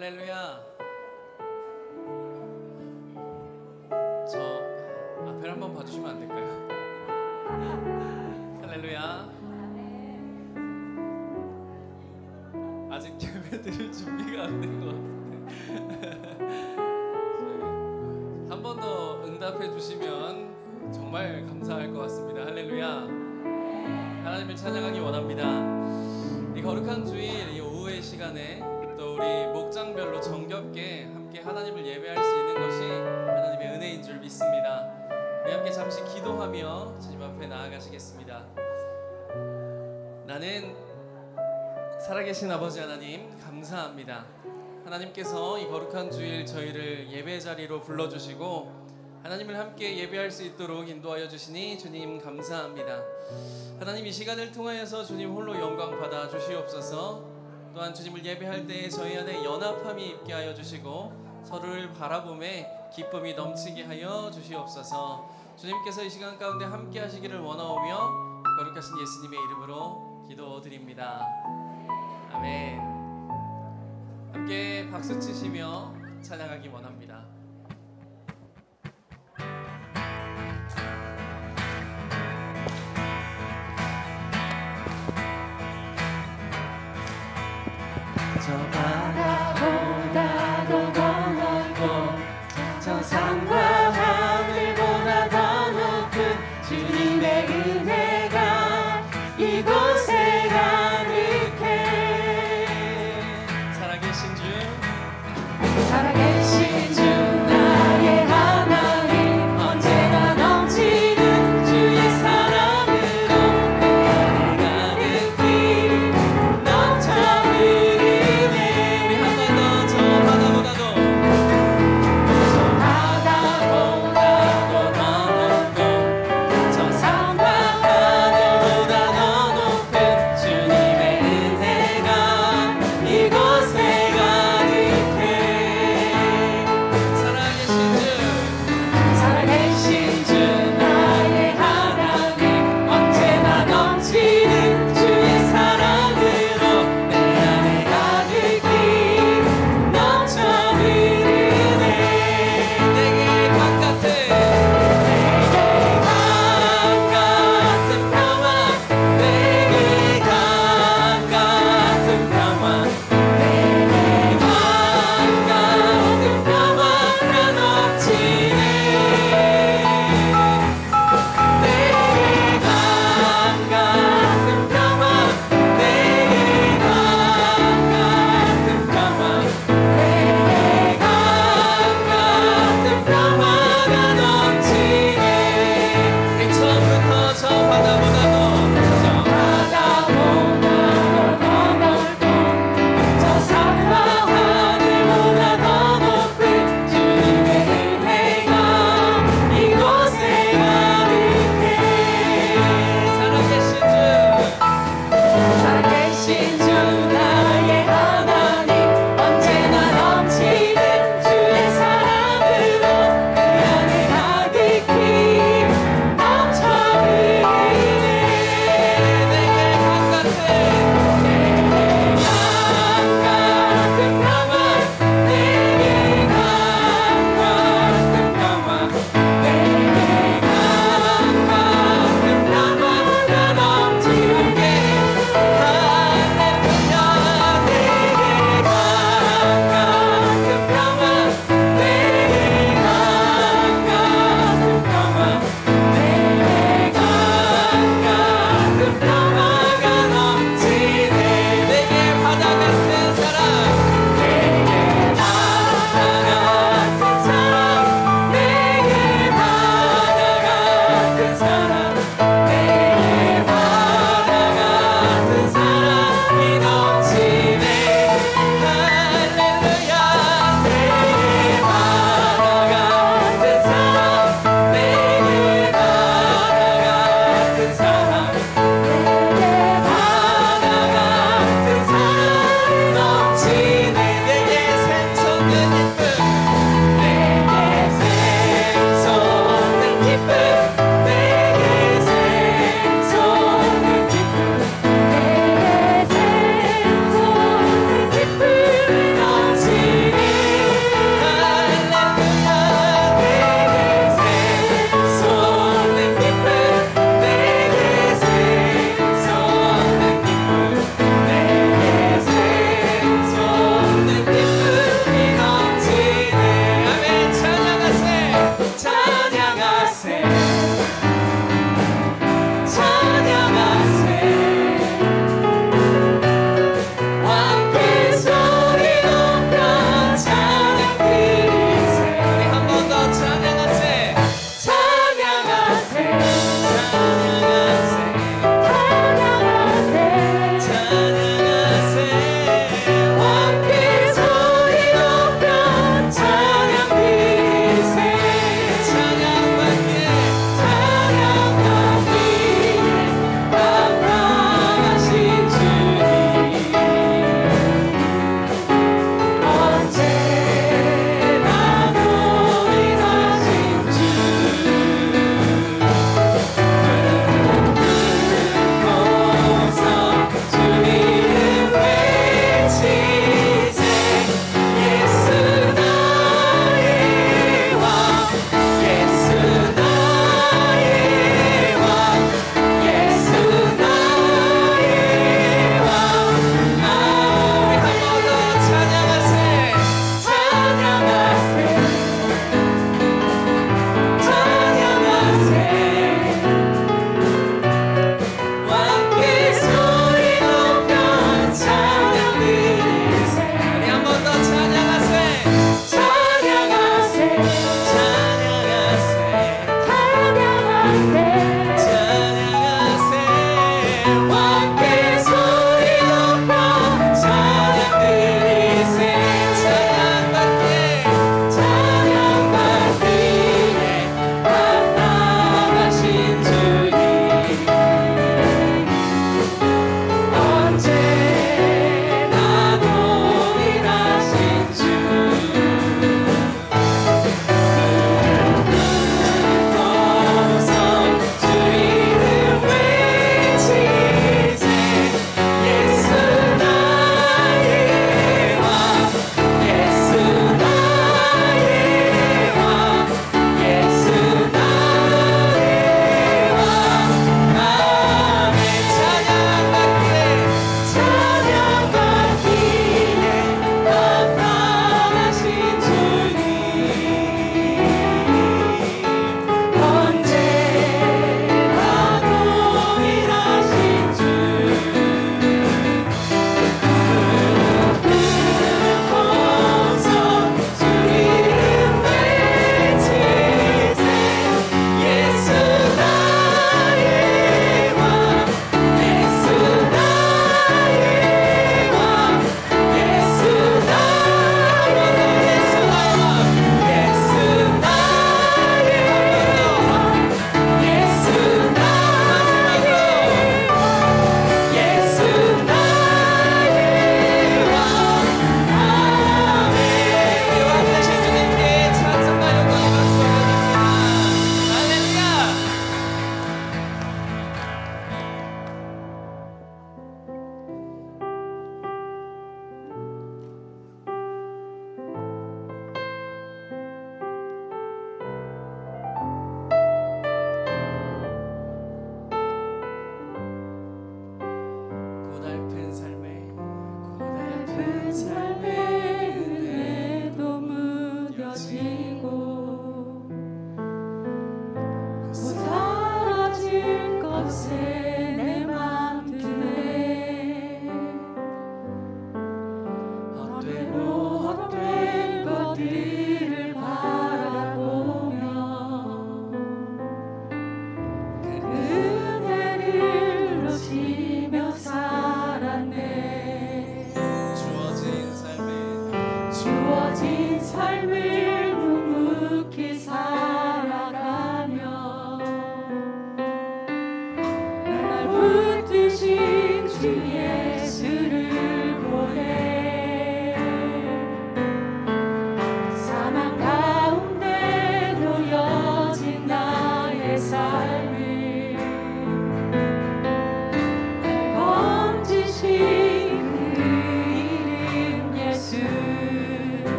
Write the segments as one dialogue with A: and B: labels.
A: 할렐루야. 저 앞을 한번 봐주시면 안 될까요? 할렐루야. 아직 예배 드릴 준비가 안 된 것 같은데 한 번 더 응답해 주시면 정말 감사할 것 같습니다. 할렐루야. 하나님을 찬양하기 원합니다. 이 거룩한 주일, 이 오후의 시간에 또 우리 목장별로 정겹게 함께 하나님을 예배할 수 있는 것이 하나님의 은혜인 줄 믿습니다. 우리 함께 잠시 기도하며 주님 앞에 나아가시겠습니다. 나는 살아계신 아버지 하나님 감사합니다. 하나님께서 이 거룩한 주일 저희를 예배 자리로 불러주시고 하나님을 함께 예배할 수 있도록 인도하여 주시니 주님 감사합니다. 하나님, 이 시간을 통하여서 주님 홀로 영광 받아 주시옵소서. 또한 주님을 예배할 때에 저희 안에 연합함이 있게 하여 주시고 서로를 바라보매 기쁨이 넘치게 하여 주시옵소서. 주님께서 이 시간 가운데 함께 하시기를 원하오며 거룩하신 예수님의 이름으로 기도드립니다. 아멘. 함께 박수 치시며 찬양하기 원합니다.
B: 저 바다보다 더 넓고 저 산과 하늘보다 더 높은 주님의 은혜가 이곳에 가득해.
A: 살아계신 주
B: 나의 하나님, 언제나 넘치는 주의 사랑으로 가득히 넘쳐 흐르네.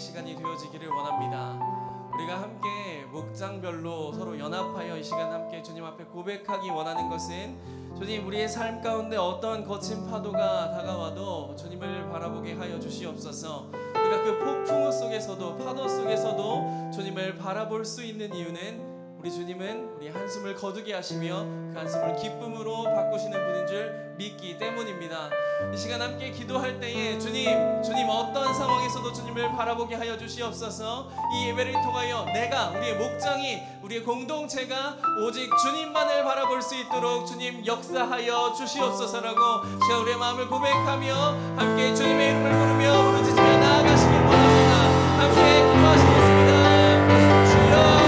A: 시간이 되어지기를 원합니다. 우리가 함께 목장별로 서로 연합하여 이 시간 함께 주님 앞에 고백하기 원하는 것은 주님, 우리의 삶 가운데 어떤 거친 파도가 다가와도 주님을 바라보게 하여 주시옵소서. 우리가 그 폭풍우 속에서도 파도 속에서도 주님을 바라볼 수 있는 이유는 우리 주님은 우리 한숨을 거두게 하시며 그 한숨을 기쁨으로 바꾸시는 분인 줄 믿기 때문입니다. 이 시간 함께 기도할 때에 주님 어떤 상황에서도 주님을 바라보게 하여 주시옵소서. 이 예배를 통하여 내가, 우리의 목장이, 우리의 공동체가 오직 주님만을 바라볼 수 있도록 주님 역사하여 주시옵소서라고 시간 우리의 마음을 고백하며 함께 주님의 이름을 부르며 부르짖으며 나아가시길 원합니다. 함께 기도하시겠습니다. 주여,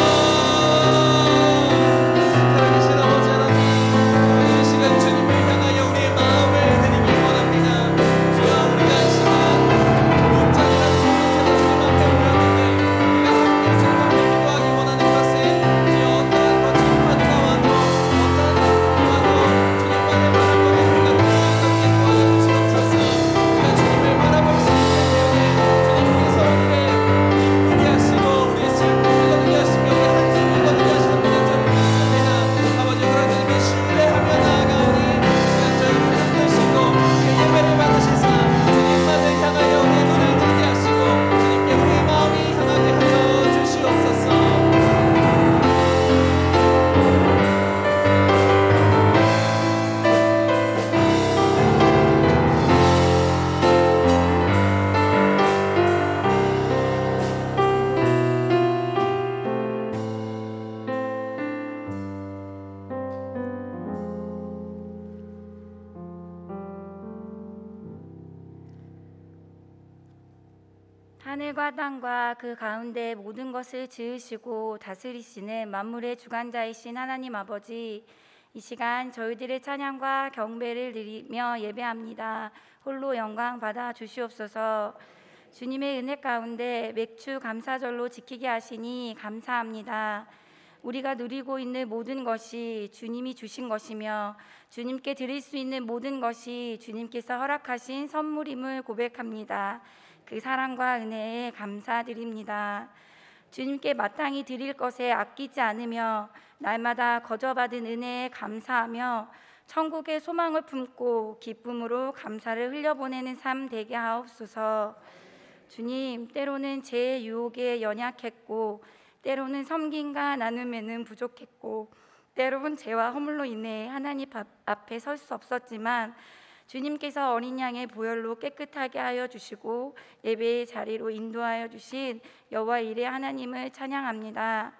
C: 하늘과 땅과 그 가운데 모든 것을 지으시고 다스리시는 만물의 주관자이신 하나님 아버지, 이 시간 저희들의 찬양과 경배를 드리며 예배합니다. 홀로 영광 받아 주시옵소서. 주님의 은혜 가운데 맥주 감사절로 지키게 하시니 감사합니다. 우리가 누리고 있는 모든 것이 주님이 주신 것이며 주님께 드릴 수 있는 모든 것이 주님께서 허락하신 선물임을 고백합니다. 그 사랑과 은혜에 감사드립니다. 주님께 마땅히 드릴 것에 아끼지 않으며 날마다 거저받은 은혜에 감사하며 천국의 소망을 품고 기쁨으로 감사를 흘려보내는 삶 되게 하옵소서. 주님, 때로는 제 유혹에 연약했고 때로는 섬김과 나눔에는 부족했고 때로는 죄와 허물로 인해 하나님 앞에 설 수 없었지만 주님께서 어린 양의 보혈로 깨끗하게 하여 주시고 예배의 자리로 인도하여 주신 여호와 이레 하나님을 찬양합니다.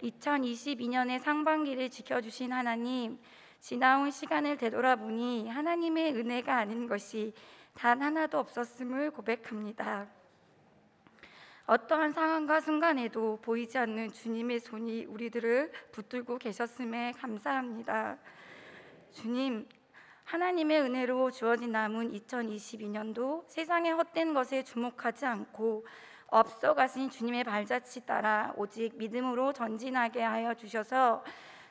C: 2022년의 상반기를 지켜주신 하나님, 지나온 시간을 되돌아보니 하나님의 은혜가 아닌 것이 단 하나도 없었음을 고백합니다. 어떠한 상황과 순간에도 보이지 않는 주님의 손이 우리들을 붙들고 계셨음에 감사합니다. 주님, 하나님의 은혜로 주어진 남은 2022년도 세상의 헛된 것에 주목하지 않고 앞서가신 주님의 발자취 따라 오직 믿음으로 전진하게 하여 주셔서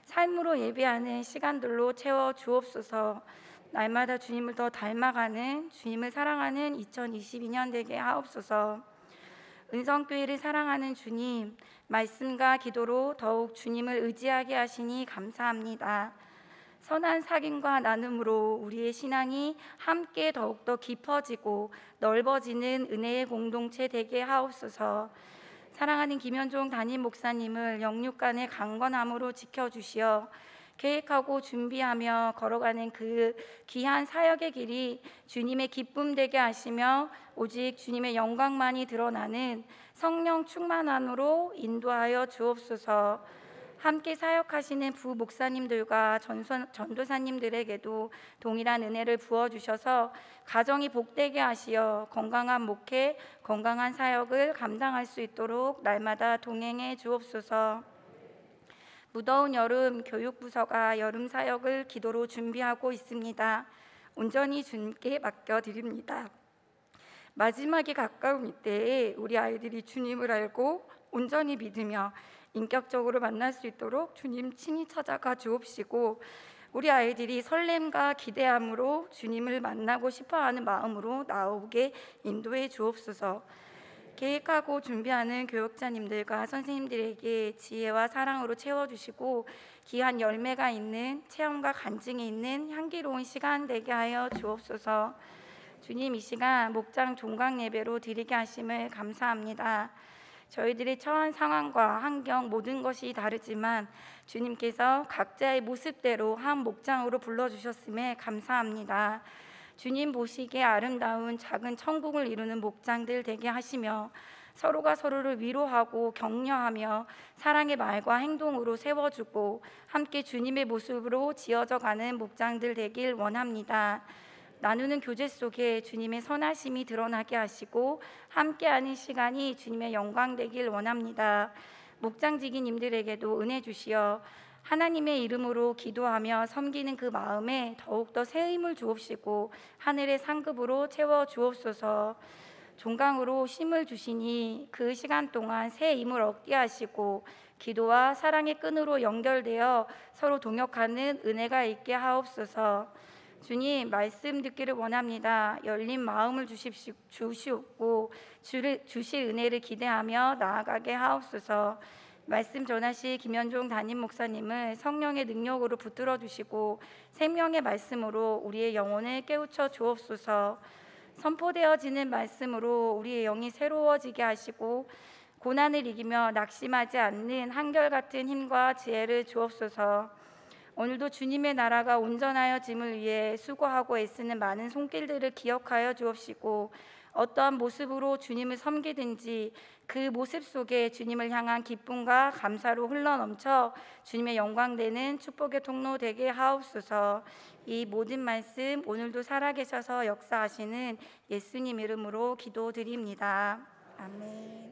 C: 삶으로 예배하는 시간들로 채워 주옵소서. 날마다 주님을 더 닮아가는, 주님을 사랑하는 2022년 되게 하옵소서. 은성교회를 사랑하는 주님, 말씀과 기도로 더욱 주님을 의지하게 하시니 감사합니다. 선한 사귐과 나눔으로 우리의 신앙이 함께 더욱더 깊어지고 넓어지는 은혜의 공동체 되게 하옵소서. 사랑하는 김현종 담임 목사님을 영육간의 강건함으로 지켜주시어 계획하고 준비하며 걸어가는 그 귀한 사역의 길이 주님의 기쁨 되게 하시며 오직 주님의 영광만이 드러나는 성령 충만함으로 인도하여 주옵소서. 함께 사역하시는 부목사님들과 전도사님들에게도 동일한 은혜를 부어주셔서 가정이 복되게 하시어 건강한 목회, 건강한 사역을 감당할 수 있도록 날마다 동행해 주옵소서. 무더운 여름 교육부서가 여름 사역을 기도로 준비하고 있습니다. 온전히 주님께 맡겨드립니다. 마지막이 가까운 이때에 우리 아이들이 주님을 알고 온전히 믿으며 인격적으로 만날 수 있도록 주님 친히 찾아가 주옵시고 우리 아이들이 설렘과 기대함으로 주님을 만나고 싶어하는 마음으로 나오게 인도해 주옵소서. 계획하고 준비하는 교육자님들과 선생님들에게 지혜와 사랑으로 채워주시고 귀한 열매가 있는 체험과 간증이 있는 향기로운 시간 되게 하여 주옵소서. 주님, 이 시간 목장 종강 예배로 드리게 하심을 감사합니다. 저희들의 처한 상황과 환경 모든 것이 다르지만 주님께서 각자의 모습대로 한 목장으로 불러주셨음에 감사합니다. 주님 보시기에 아름다운 작은 천국을 이루는 목장들 되게 하시며 서로가 서로를 위로하고 격려하며 사랑의 말과 행동으로 세워주고 함께 주님의 모습으로 지어져가는 목장들 되길 원합니다. 나누는 교제 속에 주님의 선하심이 드러나게 하시고 함께하는 시간이 주님의 영광 되길 원합니다. 목장지기님들에게도 은혜 주시어 하나님의 이름으로 기도하며 섬기는 그 마음에 더욱더 새 힘을 주옵시고 하늘의 상급으로 채워 주옵소서. 종강으로 쉼을 주시니 그 시간 동안 새 힘을 얻게 하시고 기도와 사랑의 끈으로 연결되어 서로 동역하는 은혜가 있게 하옵소서. 주님, 말씀 듣기를 원합니다. 열린 마음을 주시옵고 주실 은혜를 기대하며 나아가게 하옵소서. 말씀 전하실 김현종 담임 목사님을 성령의 능력으로 붙들어 주시고 생명의 말씀으로 우리의 영혼을 깨우쳐 주옵소서. 선포되어지는 말씀으로 우리의 영이 새로워지게 하시고 고난을 이기며 낙심하지 않는 한결같은 힘과 지혜를 주옵소서. 오늘도 주님의 나라가 온전하여짐을 위해 수고하고 애쓰는 많은 손길들을 기억하여 주옵시고 어떠한 모습으로 주님을 섬기든지 그 모습 속에 주님을 향한 기쁨과 감사로 흘러넘쳐 주님의 영광되는 축복의 통로 되게 하옵소서. 이 모든 말씀 오늘도 살아계셔서 역사하시는 예수님 이름으로 기도드립니다. 아멘.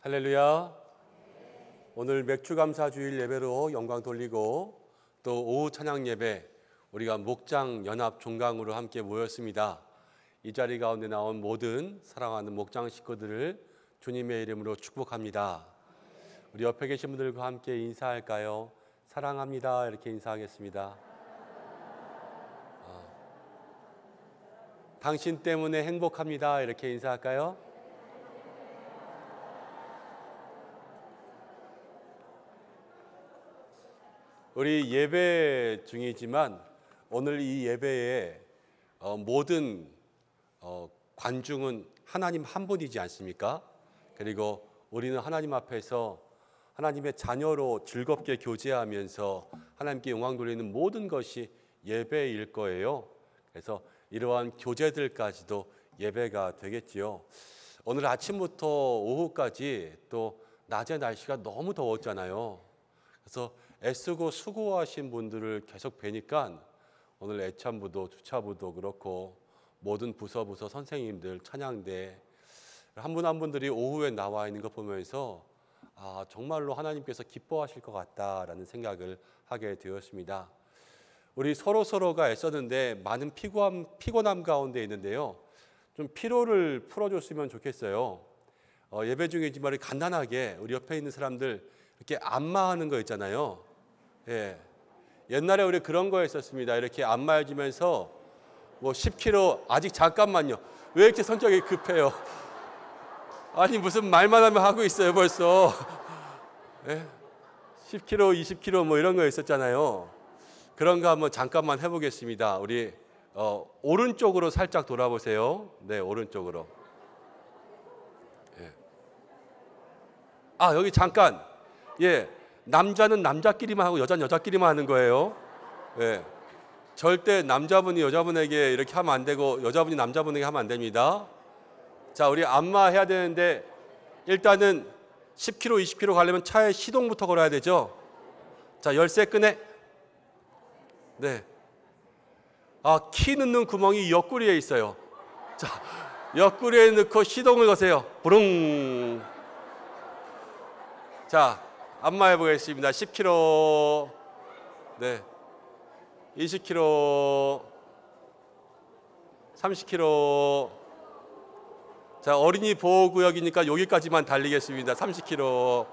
D: 할렐루야. 오늘 맥주감사주일 예배로 영광 돌리고 또 오후 찬양 예배 우리가 목장 연합 종강으로 함께 모였습니다. 이 자리 가운데 나온 모든 사랑하는 목장 식구들을 주님의 이름으로 축복합니다. 우리 옆에 계신 분들과 함께 인사할까요? 사랑합니다. 이렇게 인사하겠습니다. 당신 때문에 행복합니다. 이렇게 인사할까요? 우리 예배 중이지만 오늘 이 예배에 모든 관중은 하나님 한 분이지 않습니까? 그리고 우리는 하나님 앞에서 하나님의 자녀로 즐겁게 교제하면서 하나님께 영광 돌리는 모든 것이 예배일 거예요. 그래서 이러한 교제들까지도 예배가 되겠지요. 오늘 아침부터 오후까지 또 낮에 날씨가 너무 더웠잖아요. 그래서 애쓰고 수고하신 분들을 계속 뵈니까 오늘 애참부도 주차부도 그렇고 모든 부서 선생님들 찬양대 한 분 한 분들이 오후에 나와 있는 거 보면서 정말로 하나님께서 기뻐하실 것 같다라는 생각을 하게 되었습니다. 우리 서로가 애썼는데 많은 피곤함 가운데 있는데요. 좀 피로를 풀어줬으면 좋겠어요. 예배 중이지만 간단하게 우리 옆에 있는 사람들 이렇게 안마하는 거 있잖아요. 예. 옛날에 우리 그런 거 했었습니다. 이렇게 안마해주면서 뭐 10kg 아직 잠깐만요. 왜 이렇게 성격이 급해요? 아니 무슨 말만 하면 하고 있어요 벌써. 예? 10kg, 20kg 뭐 이런 거 있었잖아요. 그런 거 한번 잠깐만 해보겠습니다. 우리 오른쪽으로 살짝 돌아보세요. 네, 오른쪽으로. 예. 여기 잠깐. 예. 남자는 남자끼리만 하고 여자는 여자끼리만 하는 거예요. 예. 절대 남자분이 여자분에게 이렇게 하면 안 되고 여자분이 남자분에게 하면 안 됩니다. 자, 우리 안마해야 되는데 일단은 10km, 20km 가려면 차에 시동부터 걸어야 되죠. 자, 열쇠 끄네. 네. 키 넣는 구멍이 옆구리에 있어요. 자, 옆구리에 넣고 시동을 거세요. 부릉. 자, 안마해 보겠습니다. 10km, 네, 20km, 30km. 자, 어린이 보호구역이니까 여기까지만 달리겠습니다. 30km.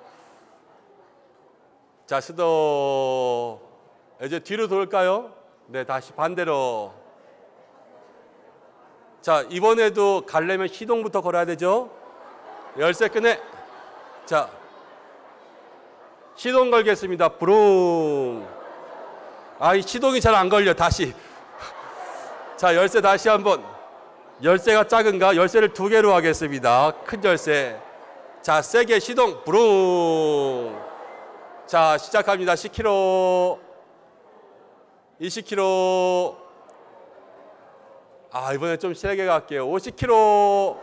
D: 자, 스톱. 이제 뒤로 돌까요? 네, 다시 반대로. 자, 이번에도 가려면 시동부터 걸어야 되죠? 열쇠 끄네. 자, 시동 걸겠습니다. 부릉. 아, 이 시동이 잘 안 걸려. 다시. 자, 열쇠 다시 한번. 열쇠가 작은가? 열쇠를 2개로 하겠습니다. 큰 열쇠. 자, 세게 시동. 부릉. 자, 시작합니다. 10km. 20km. 아, 이번에 좀 세게 갈게요. 50km.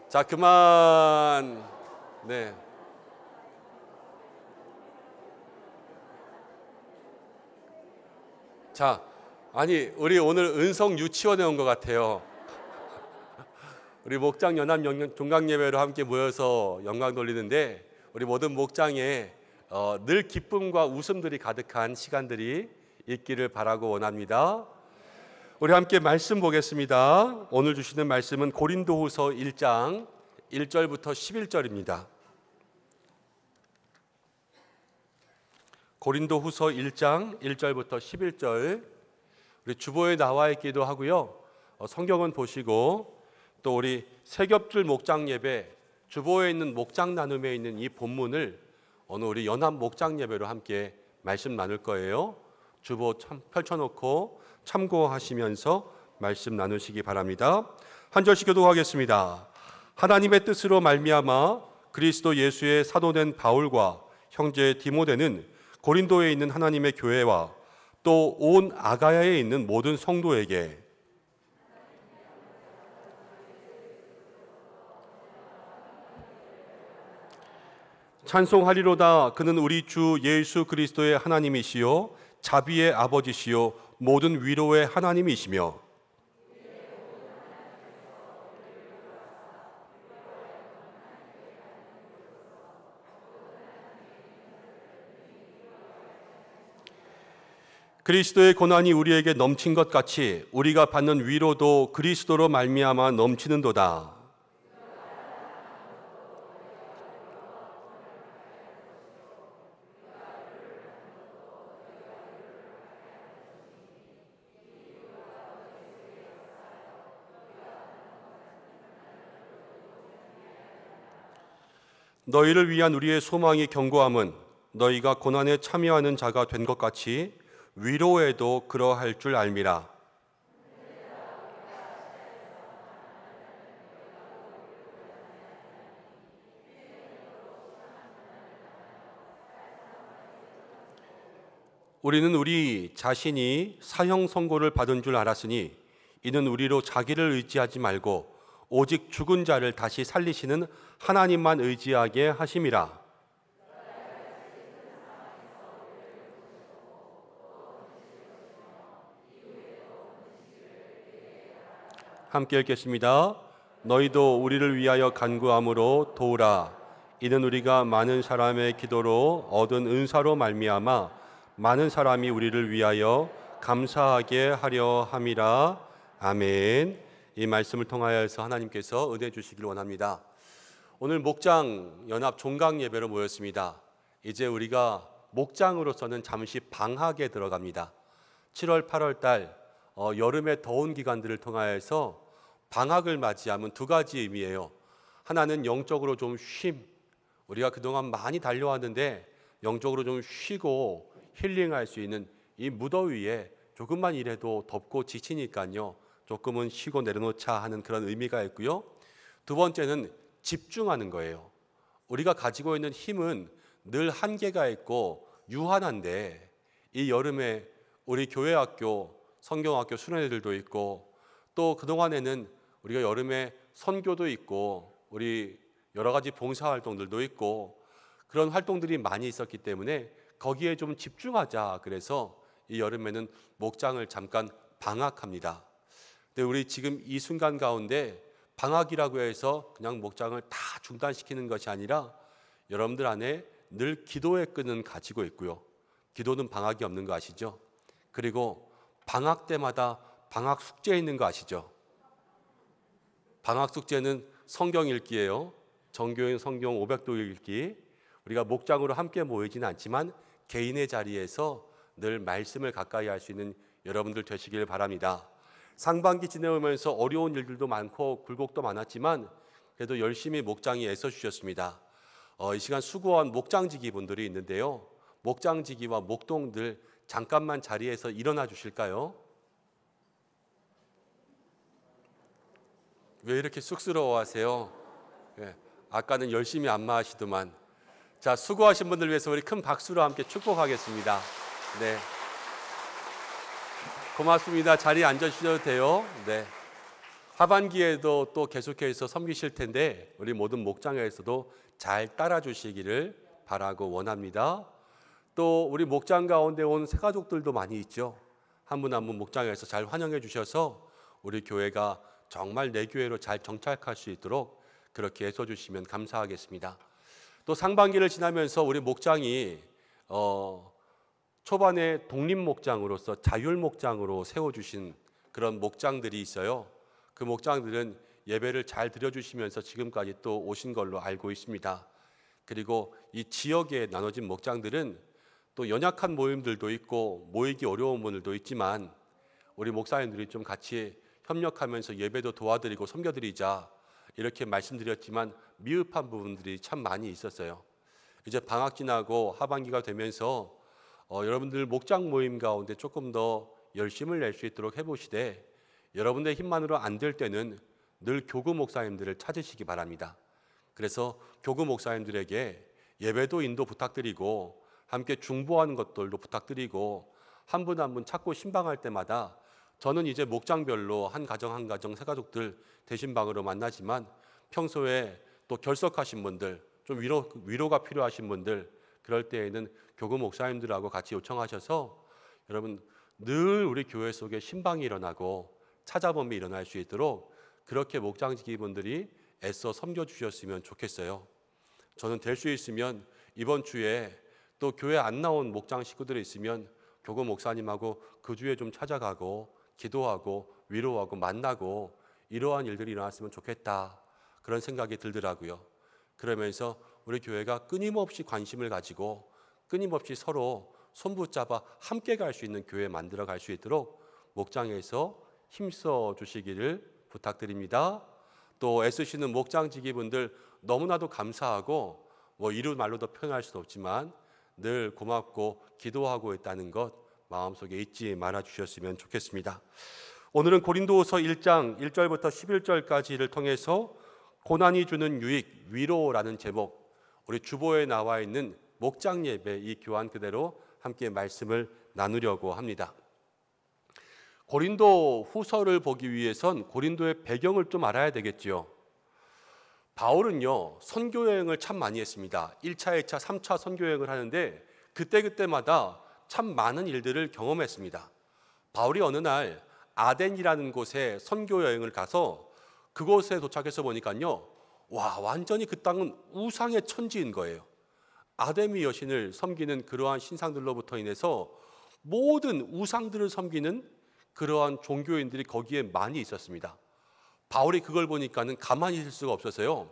D: 자, 그만. 네. 자, 아니, 우리 오늘 은성 유치원에 온 것 같아요. 우리 목장 연합 종강 예배로 함께 모여서 영광 돌리는데, 우리 모든 목장에 늘 기쁨과 웃음들이 가득한 시간들이 있기를 바라고 원합니다. 우리 함께 말씀 보겠습니다. 오늘 주시는 말씀은 고린도후서 1장 1절부터 11절입니다. 고린도후서 1장 1절부터 11절. 우리 주보에 나와 있기도 하고요. 성경은 보시고 또 우리 세겹줄 목장 예배 주보에 있는 목장 나눔에 있는 이 본문을 오늘 우리 연합 목장 예배로 함께 말씀 나눌 거예요. 주보 펼쳐놓고 참고하시면서 말씀 나누시기 바랍니다. 한 절씩 교독하겠습니다. 하나님의 뜻으로 말미암아 그리스도 예수의 사도된 바울과 형제 디모데는 고린도에 있는 하나님의 교회와 또 온 아가야에 있는 모든 성도에게 찬송하리로다. 그는 우리 주 예수 그리스도의 하나님이시요 자비의 아버지시요 모든 위로의 하나님이시며 그리스도의 고난이 우리에게 넘친 것 같이 우리가 받는 위로도 그리스도로 말미암아 넘치는도다. 너희를 위한 우리의 소망이 견고함은 너희가 고난에 참여하는 자가 된 것 같이 위로에도 그러할 줄 알미라. 우리는 우리 자신이 사형 선고를 받은 줄 알았으니 이는 우리로 자기를 의지하지 말고 오직 죽은 자를 다시 살리시는 하나님만 의지하게 하심이라. 함께 읽겠습니다. 너희도 우리를 위하여 간구함으로 도우라. 이는 우리가 많은 사람의 기도로 얻은 은사로 말미암아 많은 사람이 우리를 위하여 감사하게 하려 함이라. 아멘. 이 말씀을 통하여서 하나님께서 은혜 주시길 원합니다. 오늘 목장 연합 종강 예배로 모였습니다. 이제 우리가 목장으로서는 잠시 방학에 들어갑니다. 7월, 8월 달 여름의 더운 기간들을 통하여서 방학을 맞이하면 2가지 의미예요. 하나는 영적으로 좀 쉼. 우리가 그동안 많이 달려왔는데 영적으로 좀 쉬고 힐링할 수 있는 이 무더위에 조금만 일해도 덥고 지치니까요. 조금은 쉬고 내려놓자 하는 그런 의미가 있고요. 2번째는 집중하는 거예요. 우리가 가지고 있는 힘은 늘 한계가 있고 유한한데 이 여름에 우리 교회 학교, 성경학교 수련회들도 있고 또 그동안에는 우리가 여름에 선교도 있고 우리 여러 가지 봉사활동들도 있고 그런 활동들이 많이 있었기 때문에 거기에 좀 집중하자. 그래서 이 여름에는 목장을 잠깐 방학합니다. 근데 우리 지금 이 순간 가운데 방학이라고 해서 그냥 목장을 다 중단시키는 것이 아니라 여러분들 안에 늘 기도의 끈은 가지고 있고요. 기도는 방학이 없는 거 아시죠? 그리고 방학 때마다 방학 숙제 있는 거 아시죠? 방학 숙제는 성경 읽기예요. 정교인 성경 500도 읽기. 우리가 목장으로 함께 모이지는 않지만 개인의 자리에서 늘 말씀을 가까이 할 수 있는 여러분들 되시길 바랍니다. 상반기 지내오면서 어려운 일들도 많고 굴곡도 많았지만 그래도 열심히 목장이 애써주셨습니다. 이 시간 수고한 목장지기 분들이 있는데요. 목장지기와 목동들 잠깐만 자리에서 일어나 주실까요? 왜 이렇게 쑥스러워하세요? 예, 아까는 열심히 안마하시더만. 자, 수고하신 분들 위해서 우리 큰 박수로 함께 축복하겠습니다. 네, 고맙습니다. 자리에 앉아주셔도 돼요. 네, 하반기에도 또 계속해서 섬기실 텐데 우리 모든 목장에서도 잘 따라주시기를 바라고 원합니다. 또 우리 목장 가운데 온 새가족들도 많이 있죠. 한 분 한 분 목장에서 잘 환영해 주셔서 우리 교회가 정말 내 교회로 잘 정착할 수 있도록 그렇게 애써주시면 감사하겠습니다. 또 상반기를 지나면서 우리 목장이 초반에 독립목장으로서 자율목장으로 세워주신 그런 목장들이 있어요. 그 목장들은 예배를 잘 드려주시면서 지금까지 또 오신 걸로 알고 있습니다. 그리고 이 지역에 나눠진 목장들은 또 연약한 모임들도 있고 모이기 어려운 분들도 있지만 우리 목사님들이 좀 같이 협력하면서 예배도 도와드리고 섬겨드리자 이렇게 말씀드렸지만 미흡한 부분들이 참 많이 있었어요. 이제 방학 지나고 하반기가 되면서 여러분들 목장 모임 가운데 조금 더 열심을 낼 수 있도록 해보시되 여러분의 힘만으로 안 될 때는 늘 교구 목사님들을 찾으시기 바랍니다. 그래서 교구 목사님들에게 예배도 인도 부탁드리고 함께 중보하는 것들도 부탁드리고 한 분 한 분 찾고 신방할 때마다 저는 이제 목장별로 한 가정 한 가정 새가족들 대신방으로 만나지만 평소에 또 결석하신 분들 좀 위로가 필요하신 분들 그럴 때에는 교구 목사님들하고 같이 요청하셔서 여러분 늘 우리 교회 속에 신방이 일어나고 찾아봄이 일어날 수 있도록 그렇게 목장지기 분들이 애써 섬겨주셨으면 좋겠어요. 저는 될 수 있으면 이번 주에 또 교회 안 나온 목장 식구들이 있으면 교구 목사님하고 그 주에 좀 찾아가고 기도하고 위로하고 만나고 이러한 일들이 일어났으면 좋겠다 그런 생각이 들더라고요. 그러면서 우리 교회가 끊임없이 관심을 가지고 끊임없이 서로 손붙잡아 함께 갈 수 있는 교회 만들어 갈 수 있도록 목장에서 힘써 주시기를 부탁드립니다. 또 애쓰시는 목장지기 분들 너무나도 감사하고 이루 말로도 표현할 수는 없지만 늘 고맙고 기도하고 있다는 것 마음속에 잊지 말아 주셨으면 좋겠습니다. 오늘은 고린도후서 1장 1절부터 11절까지를 통해서 고난이 주는 유익, 위로라는 제목 우리 주보에 나와 있는 목장 예배 이 교환 그대로 함께 말씀을 나누려고 합니다. 고린도 후서를 보기 위해선 고린도의 배경을 좀 알아야 되겠지요. 바울은요 선교 여행을 참 많이 했습니다. 1차, 2차, 3차 선교 여행을 하는데 그때마다 참 많은 일들을 경험했습니다. 바울이 어느 날 아덴이라는 곳에 선교 여행을 가서 그곳에 도착해서 보니까요 와 완전히 그 땅은 우상의 천지인 거예요. 아데미 여신을 섬기는 그러한 신상들로부터 인해서 모든 우상들을 섬기는 그러한 종교인들이 거기에 많이 있었습니다. 바울이 그걸 보니까는 가만히 있을 수가 없어서요.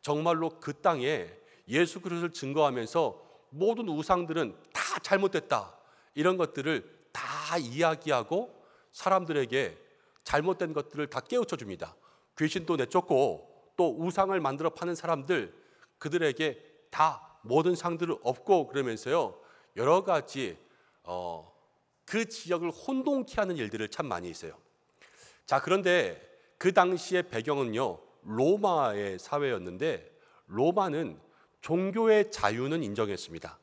D: 정말로 그 땅에 예수 그리스도를 증거하면서 모든 우상들은 다 잘못됐다. 이런 것들을 다 이야기하고 사람들에게 잘못된 것들을 다 깨우쳐 줍니다. 귀신도 내쫓고 또 우상을 만들어 파는 사람들 그들에게 다 모든 상들을 엎고 그러면서요. 여러 가지 그 지역을 혼동케 하는 일들을 참 많이 있어요. 자, 그런데 그 당시의 배경은요 로마의 사회였는데 로마는 종교의 자유는 인정했습니다.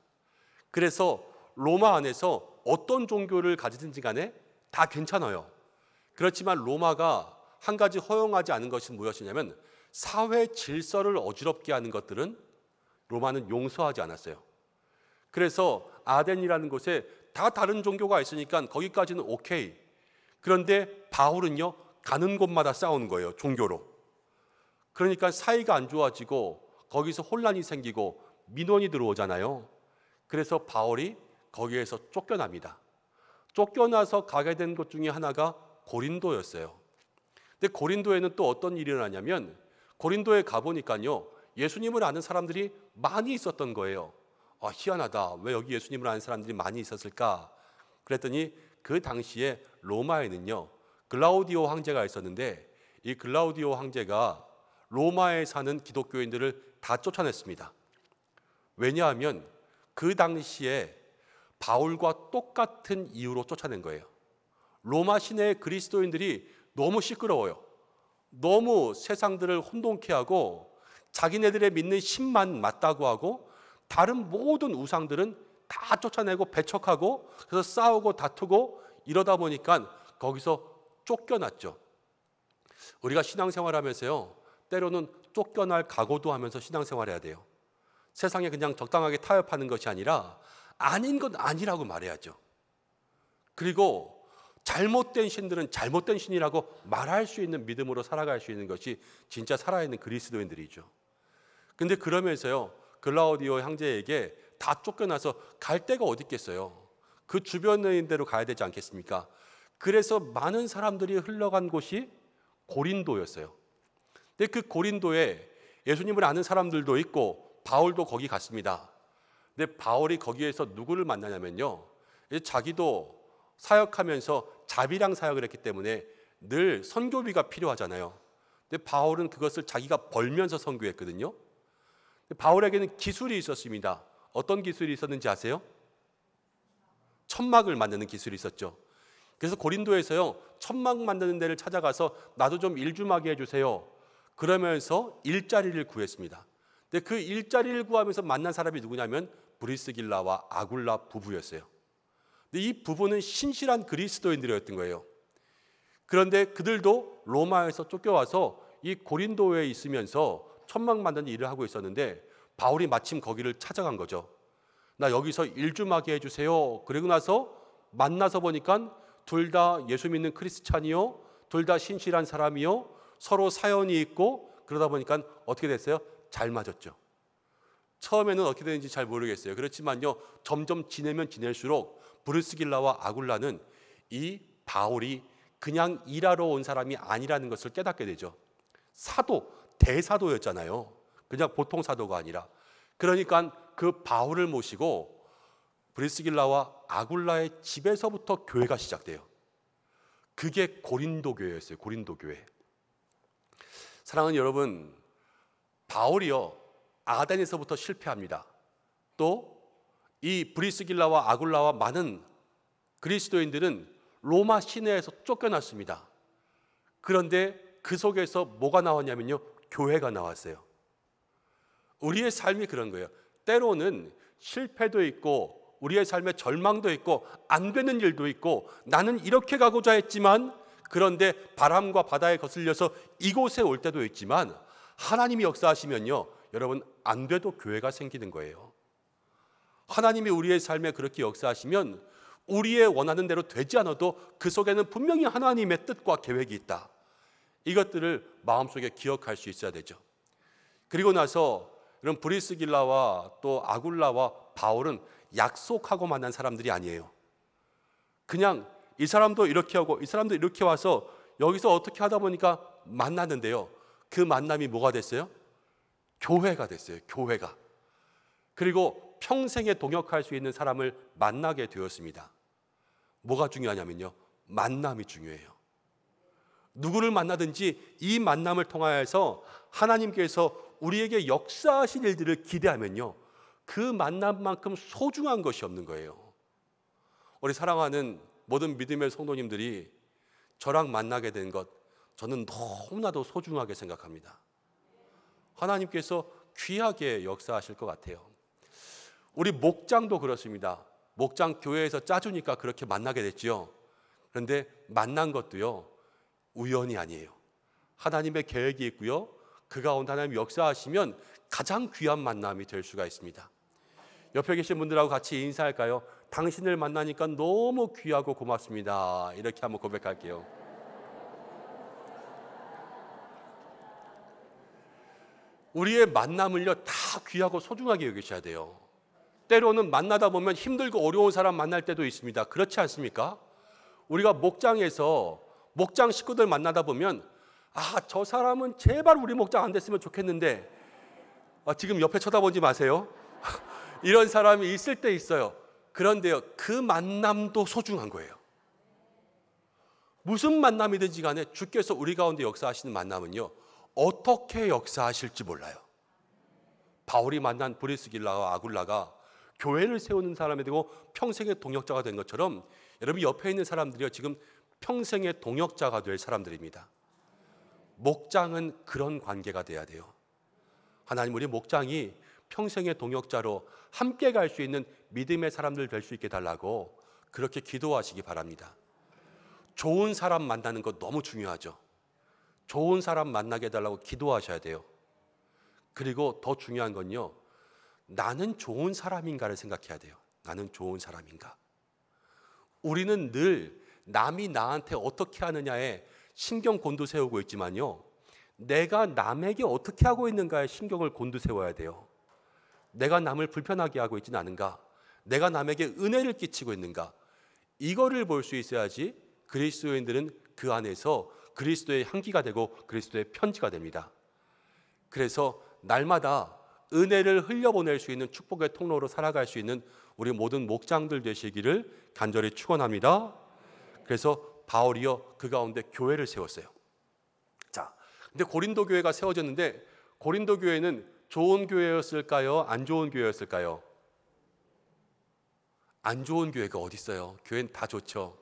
D: 그래서 로마 안에서 어떤 종교를 가지든지 간에 다 괜찮아요. 그렇지만 로마가 한 가지 허용하지 않은 것이 무엇이냐면 사회 질서를 어지럽게 하는 것들은 로마는 용서하지 않았어요. 그래서 아덴이라는 곳에 다 다른 종교가 있으니까 거기까지는 오케이. 그런데 바울은요 가는 곳마다 싸우는 거예요. 종교로. 그러니까 사이가 안 좋아지고 거기서 혼란이 생기고 민원이 들어오잖아요. 그래서 바울이 거기에서 쫓겨납니다. 쫓겨나서 가게 된 곳 중에 하나가 고린도였어요. 근데 고린도에는 또 어떤 일이 일어나냐면 고린도에 가보니까요, 예수님을 아는 사람들이 많이 있었던 거예요. 희한하다. 왜 여기 예수님을 아는 사람들이 많이 있었을까? 그랬더니 그 당시에 로마에는요, 글라우디오 황제가 있었는데 이 글라우디오 황제가 로마에 사는 기독교인들을 다 쫓아냈습니다. 왜냐하면 그 당시에 바울과 똑같은 이유로 쫓아낸 거예요. 로마 시내의 그리스도인들이 너무 시끄러워요. 너무 세상들을 혼돈케 하고 자기네들의 믿는 신만 맞다고 하고 다른 모든 우상들은 다 쫓아내고 배척하고 그래서 싸우고 다투고 이러다 보니까 거기서 쫓겨났죠. 우리가 신앙생활하면서요, 때로는 쫓겨날 각오도 하면서 신앙생활해야 돼요. 세상에 그냥 적당하게 타협하는 것이 아니라 아닌 건 아니라고 말해야죠. 그리고 잘못된 신들은 잘못된 신이라고 말할 수 있는 믿음으로 살아갈 수 있는 것이 진짜 살아있는 그리스도인들이죠. 근데 그러면서요, 글라우디오 황제에게 다 쫓겨나서 갈 데가 어디 있겠어요. 그 주변인 데로 가야 되지 않겠습니까? 그래서 많은 사람들이 흘러간 곳이 고린도였어요. 근데 그 고린도에 예수님을 아는 사람들도 있고 바울도 거기 갔습니다. 근데 바울이 거기에서 누구를 만나냐면요, 자기도 사역하면서 자비랑 사역을 했기 때문에 늘 선교비가 필요하잖아요. 근데 바울은 그것을 자기가 벌면서 선교했거든요. 바울에게는 기술이 있었습니다. 어떤 기술이 있었는지 아세요? 천막을 만드는 기술이 있었죠. 그래서 고린도에서요, 천막 만드는 데를 찾아가서 나도 좀 일 좀 하게 해주세요. 그러면서 일자리를 구했습니다. 근데 그 일자리를 구하면서 만난 사람이 누구냐면 브리스길라와 아굴라 부부였어요. 근데 이 부부는 신실한 그리스도인들이었던 거예요. 그런데 그들도 로마에서 쫓겨와서 이 고린도에 있으면서 천막 만드는 일을 하고 있었는데 바울이 마침 거기를 찾아간 거죠. 나 여기서 일 좀 하게 해주세요. 그리고 나서 만나서 보니까 둘 다 예수 믿는 크리스찬이요, 둘 다 신실한 사람이요, 서로 사연이 있고 그러다 보니까 어떻게 됐어요? 잘 맞았죠. 처음에는 어떻게 되는지 잘 모르겠어요. 그렇지만요, 점점 지내면 지낼수록 브리스길라와 아굴라는 이 바울이 그냥 일하러 온 사람이 아니라는 것을 깨닫게 되죠. 사도, 대사도였잖아요. 그냥 보통 사도가 아니라. 그러니까 그 바울을 모시고 브리스길라와 아굴라의 집에서부터 교회가 시작돼요. 그게 고린도 교회였어요. 고린도 교회. 사랑하는 여러분, 바울이요, 아덴에서부터 실패합니다. 또 이 브리스길라와 아굴라와 많은 그리스도인들은 로마 시내에서 쫓겨났습니다. 그런데 그 속에서 뭐가 나왔냐면요, 교회가 나왔어요. 우리의 삶이 그런 거예요. 때로는 실패도 있고 우리의 삶에 절망도 있고 안 되는 일도 있고 나는 이렇게 가고자 했지만 그런데 바람과 바다에 거슬려서 이곳에 올 때도 있지만 하나님이 역사하시면요, 여러분, 안 돼도 교회가 생기는 거예요. 하나님이 우리의 삶에 그렇게 역사하시면 우리의 원하는 대로 되지 않아도 그 속에는 분명히 하나님의 뜻과 계획이 있다. 이것들을 마음속에 기억할 수 있어야 되죠. 그리고 나서 이런 브리스길라와 또 아굴라와 바울은 약속하고 만난 사람들이 아니에요. 그냥 이 사람도 이렇게 하고 이 사람도 이렇게 와서 여기서 어떻게 하다 보니까 만났는데요, 그 만남이 뭐가 됐어요? 교회가 됐어요. 교회가. 그리고 평생에 동역할 수 있는 사람을 만나게 되었습니다. 뭐가 중요하냐면요, 만남이 중요해요. 누구를 만나든지 이 만남을 통하여서 하나님께서 우리에게 역사하실 일들을 기대하면요, 그 만남만큼 소중한 것이 없는 거예요. 우리 사랑하는 모든 믿음의 성도님들이 저랑 만나게 된 것, 저는 너무나도 소중하게 생각합니다. 하나님께서 귀하게 역사하실 것 같아요. 우리 목장도 그렇습니다. 목장 교회에서 짜주니까 그렇게 만나게 됐죠. 그런데 만난 것도요, 우연이 아니에요. 하나님의 계획이 있고요, 그 가운데 하나님 역사하시면 가장 귀한 만남이 될 수가 있습니다. 옆에 계신 분들하고 같이 인사할까요? 당신을 만나니까 너무 귀하고 고맙습니다. 이렇게 한번 고백할게요. 우리의 만남을요, 다 귀하고 소중하게 여기셔야 돼요. 때로는 만나다 보면 힘들고 어려운 사람 만날 때도 있습니다. 그렇지 않습니까? 우리가 목장에서 목장 식구들 만나다 보면 저 사람은 제발 우리 목장 안 됐으면 좋겠는데 지금 옆에 쳐다보지 마세요. 이런 사람이 있을 때 있어요. 그런데요, 그 만남도 소중한 거예요. 무슨 만남이든지 간에 주께서 우리 가운데 역사하시는 만남은요, 어떻게 역사하실지 몰라요. 바울이 만난 브리스길라와 아굴라가 교회를 세우는 사람이 되고 평생의 동역자가 된 것처럼 여러분 옆에 있는 사람들이요, 지금 평생의 동역자가 될 사람들입니다. 목장은 그런 관계가 돼야 돼요. 하나님, 우리 목장이 평생의 동역자로 함께 갈 수 있는 믿음의 사람들 될 수 있게 달라고 그렇게 기도하시기 바랍니다. 좋은 사람 만나는 거 너무 중요하죠. 좋은 사람 만나게 해달라고 기도하셔야 돼요. 그리고 더 중요한 건요, 나는 좋은 사람인가를 생각해야 돼요. 나는 좋은 사람인가? 우리는 늘 남이 나한테 어떻게 하느냐에 신경 곤두세우고 있지만요, 내가 남에게 어떻게 하고 있는가에 신경을 곤두세워야 돼요. 내가 남을 불편하게 하고 있지는 않은가? 내가 남에게 은혜를 끼치고 있는가? 이거를 볼 수 있어야지 그리스도인들은 그 안에서 그리스도의 향기가 되고 그리스도의 편지가 됩니다. 그래서 날마다 은혜를 흘려보낼 수 있는 축복의 통로로 살아갈 수 있는 우리 모든 목장들 되시기를 간절히 축원합니다. 그래서 바울이요, 그 가운데 교회를 세웠어요. 자, 근데 고린도 교회가 세워졌는데 고린도 교회는 좋은 교회였을까요? 안 좋은 교회였을까요? 안 좋은 교회가 어디 있어요? 교회는 다 좋죠.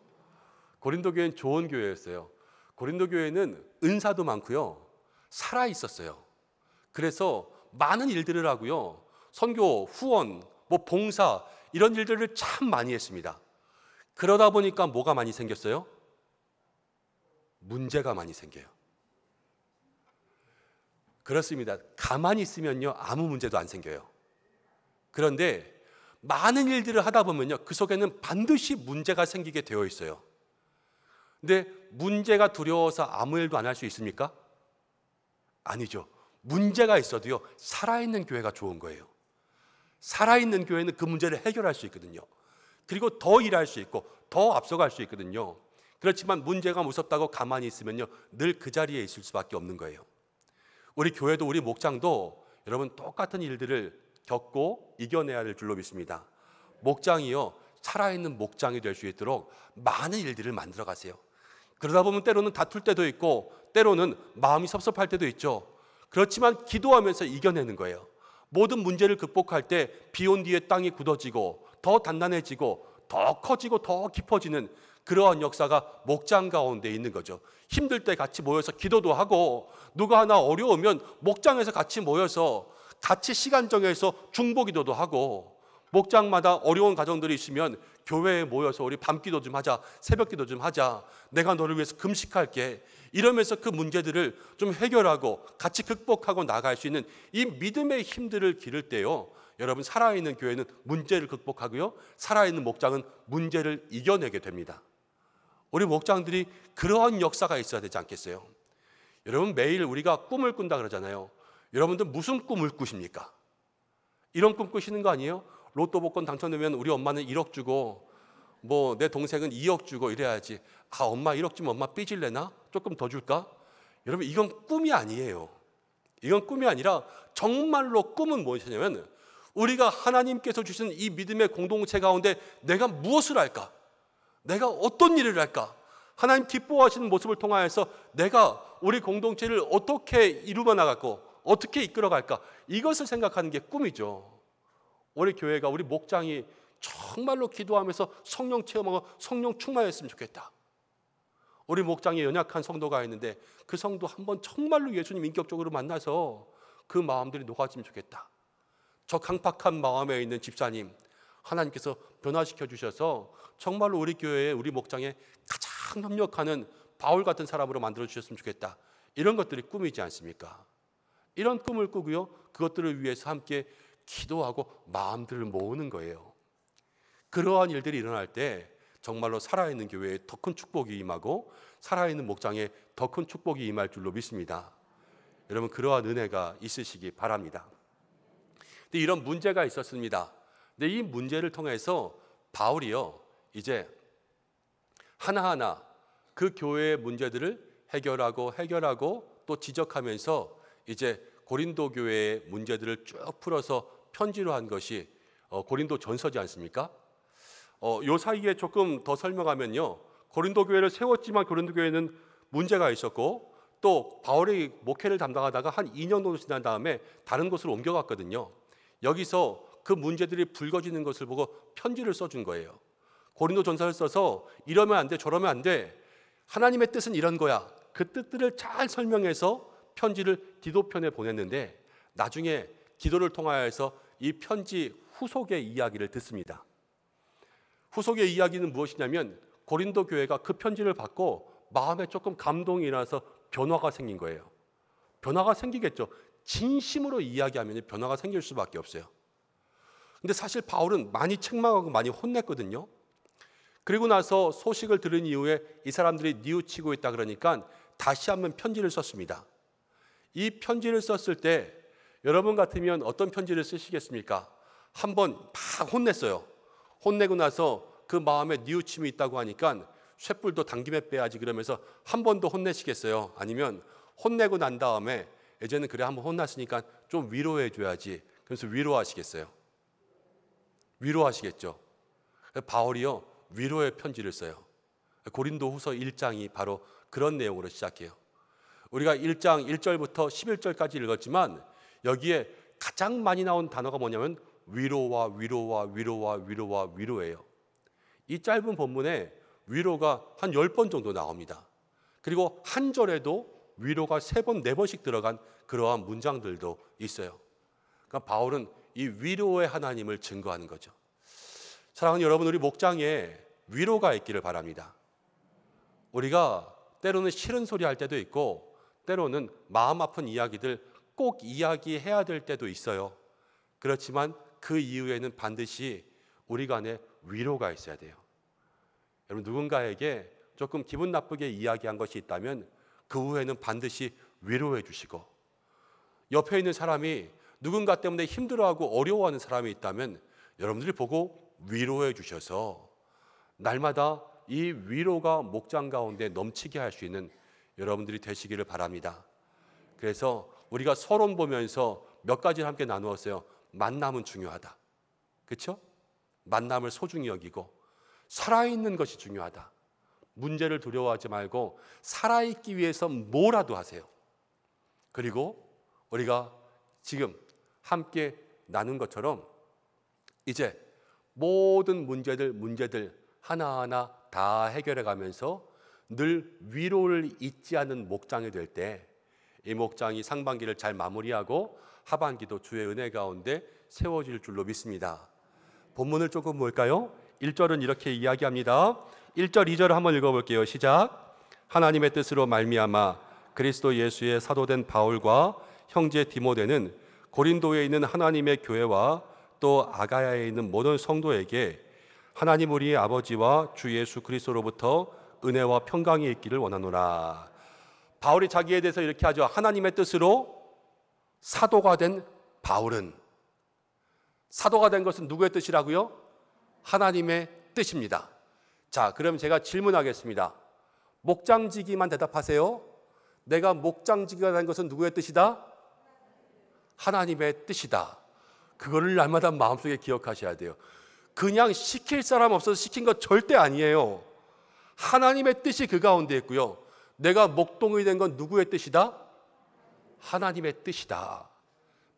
D: 고린도 교회는 좋은 교회였어요. 고린도 교회는 은사도 많고요, 살아 있었어요. 그래서 많은 일들을 하고요, 선교, 후원, 봉사 이런 일들을 참 많이 했습니다. 그러다 보니까 뭐가 많이 생겼어요? 문제가 많이 생겨요. 그렇습니다. 가만히 있으면요, 아무 문제도 안 생겨요. 그런데 많은 일들을 하다 보면요, 그 속에는 반드시 문제가 생기게 되어 있어요. 근데 문제가 두려워서 아무 일도 안 할 수 있습니까? 아니죠. 문제가 있어도요, 살아있는 교회가 좋은 거예요. 살아있는 교회는 그 문제를 해결할 수 있거든요. 그리고 더 일할 수 있고 더 앞서갈 수 있거든요. 그렇지만 문제가 무섭다고 가만히 있으면요, 늘 그 자리에 있을 수밖에 없는 거예요. 우리 교회도 우리 목장도 여러분 똑같은 일들을 겪고 이겨내야 될 줄로 믿습니다. 목장이요, 살아있는 목장이 될 수 있도록 많은 일들을 만들어 가세요. 그러다 보면 때로는 다툴 때도 있고 때로는 마음이 섭섭할 때도 있죠. 그렇지만 기도하면서 이겨내는 거예요. 모든 문제를 극복할 때 비 온 뒤에 땅이 굳어지고 더 단단해지고 더 커지고 더 깊어지는 그러한 역사가 목장 가운데 있는 거죠. 힘들 때 같이 모여서 기도도 하고, 누가 하나 어려우면 목장에서 같이 모여서 같이 시간 정해서 중보기도도 하고, 목장마다 어려운 가정들이 있으면 교회에 모여서 우리 밤기도 좀 하자, 새벽기도 좀 하자, 내가 너를 위해서 금식할게, 이러면서 그 문제들을 좀 해결하고 같이 극복하고 나갈 수 있는 이 믿음의 힘들을 기를 때요, 여러분 살아있는 교회는 문제를 극복하고요, 살아있는 목장은 문제를 이겨내게 됩니다. 우리 목장들이 그러한 역사가 있어야 되지 않겠어요? 여러분 매일 우리가 꿈을 꾼다 그러잖아요. 여러분들 무슨 꿈을 꾸십니까? 이런 꿈 꾸시는 거 아니에요? 로또 복권 당첨되면 우리 엄마는 1억 주고 내 동생은 2억 주고 이래야지. 엄마 1억 주면 엄마 삐질래나? 조금 더 줄까? 여러분 이건 꿈이 아니에요. 이건 꿈이 아니라 정말로 꿈은 무엇이냐면 우리가 하나님께서 주신 이 믿음의 공동체 가운데 내가 무엇을 할까? 내가 어떤 일을 할까? 하나님 기뻐하시는 모습을 통하여서 내가 우리 공동체를 어떻게 이루어 나갈까? 어떻게 이끌어갈까? 이것을 생각하는 게 꿈이죠. 우리 교회가, 우리 목장이 정말로 기도하면서 성령 체험하고 성령 충만했으면 좋겠다. 우리 목장에 연약한 성도가 있는데 그 성도 한번 정말로 예수님 인격적으로 만나서 그 마음들이 녹아지면 좋겠다. 저 강팍한 마음에 있는 집사님 하나님께서 변화시켜 주셔서 정말로 우리 교회에, 우리 목장에 가장 협력하는 바울 같은 사람으로 만들어 주셨으면 좋겠다. 이런 것들이 꿈이지 않습니까? 이런 꿈을 꾸고요, 그것들을 위해서 함께 기도하고 마음들을 모으는 거예요. 그러한 일들이 일어날 때 정말로 살아있는 교회에 더 큰 축복이 임하고 살아있는 목장에 더 큰 축복이 임할 줄로 믿습니다. 여러분 그러한 은혜가 있으시기 바랍니다. 근데 이런 문제가 있었습니다. 근데 이 문제를 통해서 바울이요, 이제 하나하나 그 교회의 문제들을 해결하고 또 지적하면서 이제 고린도 교회의 문제들을 쭉 풀어서 편지로 한 것이 고린도 전서지 않습니까? 요 사이에 조금 더 설명하면요, 고린도 교회를 세웠지만 고린도 교회는 문제가 있었고, 또 바울이 목회를 담당하다가 한 2년 정도 지난 다음에 다른 곳으로 옮겨갔거든요. 여기서 그 문제들이 불거지는 것을 보고 편지를 써준 거예요. 고린도 전서를 써서 이러면 안 돼, 저러면 안 돼, 하나님의 뜻은 이런 거야, 그 뜻들을 잘 설명해서 편지를 디도편에 보냈는데, 나중에 기도를 통하여서 이 편지 후속의 이야기를 듣습니다. 후속의 이야기는 무엇이냐면, 고린도 교회가 그 편지를 받고 마음에 조금 감동이 일어나서 변화가 생긴 거예요. 변화가 생기겠죠. 진심으로 이야기하면 변화가 생길 수밖에 없어요. 근데 사실 바울은 많이 책망하고 많이 혼냈거든요. 그리고 나서 소식을 들은 이후에 이 사람들이 뉘우치고 있다 그러니까 다시 한번 편지를 썼습니다. 이 편지를 썼을 때 여러분 같으면 어떤 편지를 쓰시겠습니까? 한번 막 혼냈어요. 혼내고 나서 그 마음에 뉘우침이 있다고 하니까 쇳불도 당김에 빼야지 그러면서 한 번 더 혼내시겠어요? 아니면 혼내고 난 다음에 이제는 그래 한번 혼났으니까 좀 위로해 줘야지, 그래서 위로하시겠어요? 위로하시겠죠? 바울이요, 위로의 편지를 써요. 고린도 후서 1장이 바로 그런 내용으로 시작해요. 우리가 1장 1절부터 11절까지 읽었지만 여기에 가장 많이 나온 단어가 뭐냐면 위로와 위로와 위로와 위로와 위로예요. 이 짧은 본문에 위로가 한 10번 정도 나옵니다. 그리고 한 절에도 위로가 3번, 4번씩 들어간 그러한 문장들도 있어요. 그러니까 바울은 이 위로의 하나님을 증거하는 거죠. 사랑하는 여러분, 우리 목장에 위로가 있기를 바랍니다. 우리가 때로는 싫은 소리 할 때도 있고, 때로는 마음 아픈 이야기들 꼭 이야기해야 될 때도 있어요. 그렇지만 그 이후에는 반드시 우리 간에 위로가 있어야 돼요. 여러분, 누군가에게 조금 기분 나쁘게 이야기한 것이 있다면 그 후에는 반드시 위로해 주시고, 옆에 있는 사람이 누군가 때문에 힘들어하고 어려워하는 사람이 있다면 여러분들이 보고 위로해 주셔서 날마다 이 위로가 목장 가운데 넘치게 할 수 있는 여러분들이 되시기를 바랍니다. 그래서 우리가 서론 보면서 몇 가지를 함께 나누었어요. 만남은 중요하다. 그렇죠? 만남을 소중히 여기고 살아있는 것이 중요하다. 문제를 두려워하지 말고 살아있기 위해서 뭐라도 하세요. 그리고 우리가 지금 함께 나눈 것처럼 이제 모든 문제들 하나하나 다 해결해 가면서 늘 위로를 잊지 않는 목장이 될 때 이 목장이 상반기를 잘 마무리하고 하반기도 주의 은혜 가운데 세워질 줄로 믿습니다. 본문을 조금 볼까요? 1절은 이렇게 이야기합니다. 1절, 2절 한번 읽어볼게요. 시작. 하나님의 뜻으로 말미암아 그리스도 예수의 사도된 바울과 형제 디모데는 고린도에 있는 하나님의 교회와 또 아가야에 있는 모든 성도에게 하나님 우리의 아버지와 주 예수 그리스도로부터 은혜와 평강이 있기를 원하노라. 바울이 자기에 대해서 이렇게 하죠. 하나님의 뜻으로 사도가 된 바울은, 사도가 된 것은 누구의 뜻이라고요? 하나님의 뜻입니다. 자, 그럼 제가 질문하겠습니다. 목장지기만 대답하세요. 내가 목장지기가 된 것은 누구의 뜻이다? 하나님의 뜻이다. 그거를 날마다 마음속에 기억하셔야 돼요. 그냥 시킬 사람 없어서 시킨 것 절대 아니에요. 하나님의 뜻이 그 가운데 있고요. 내가 목동이 된 건 누구의 뜻이다? 하나님의 뜻이다.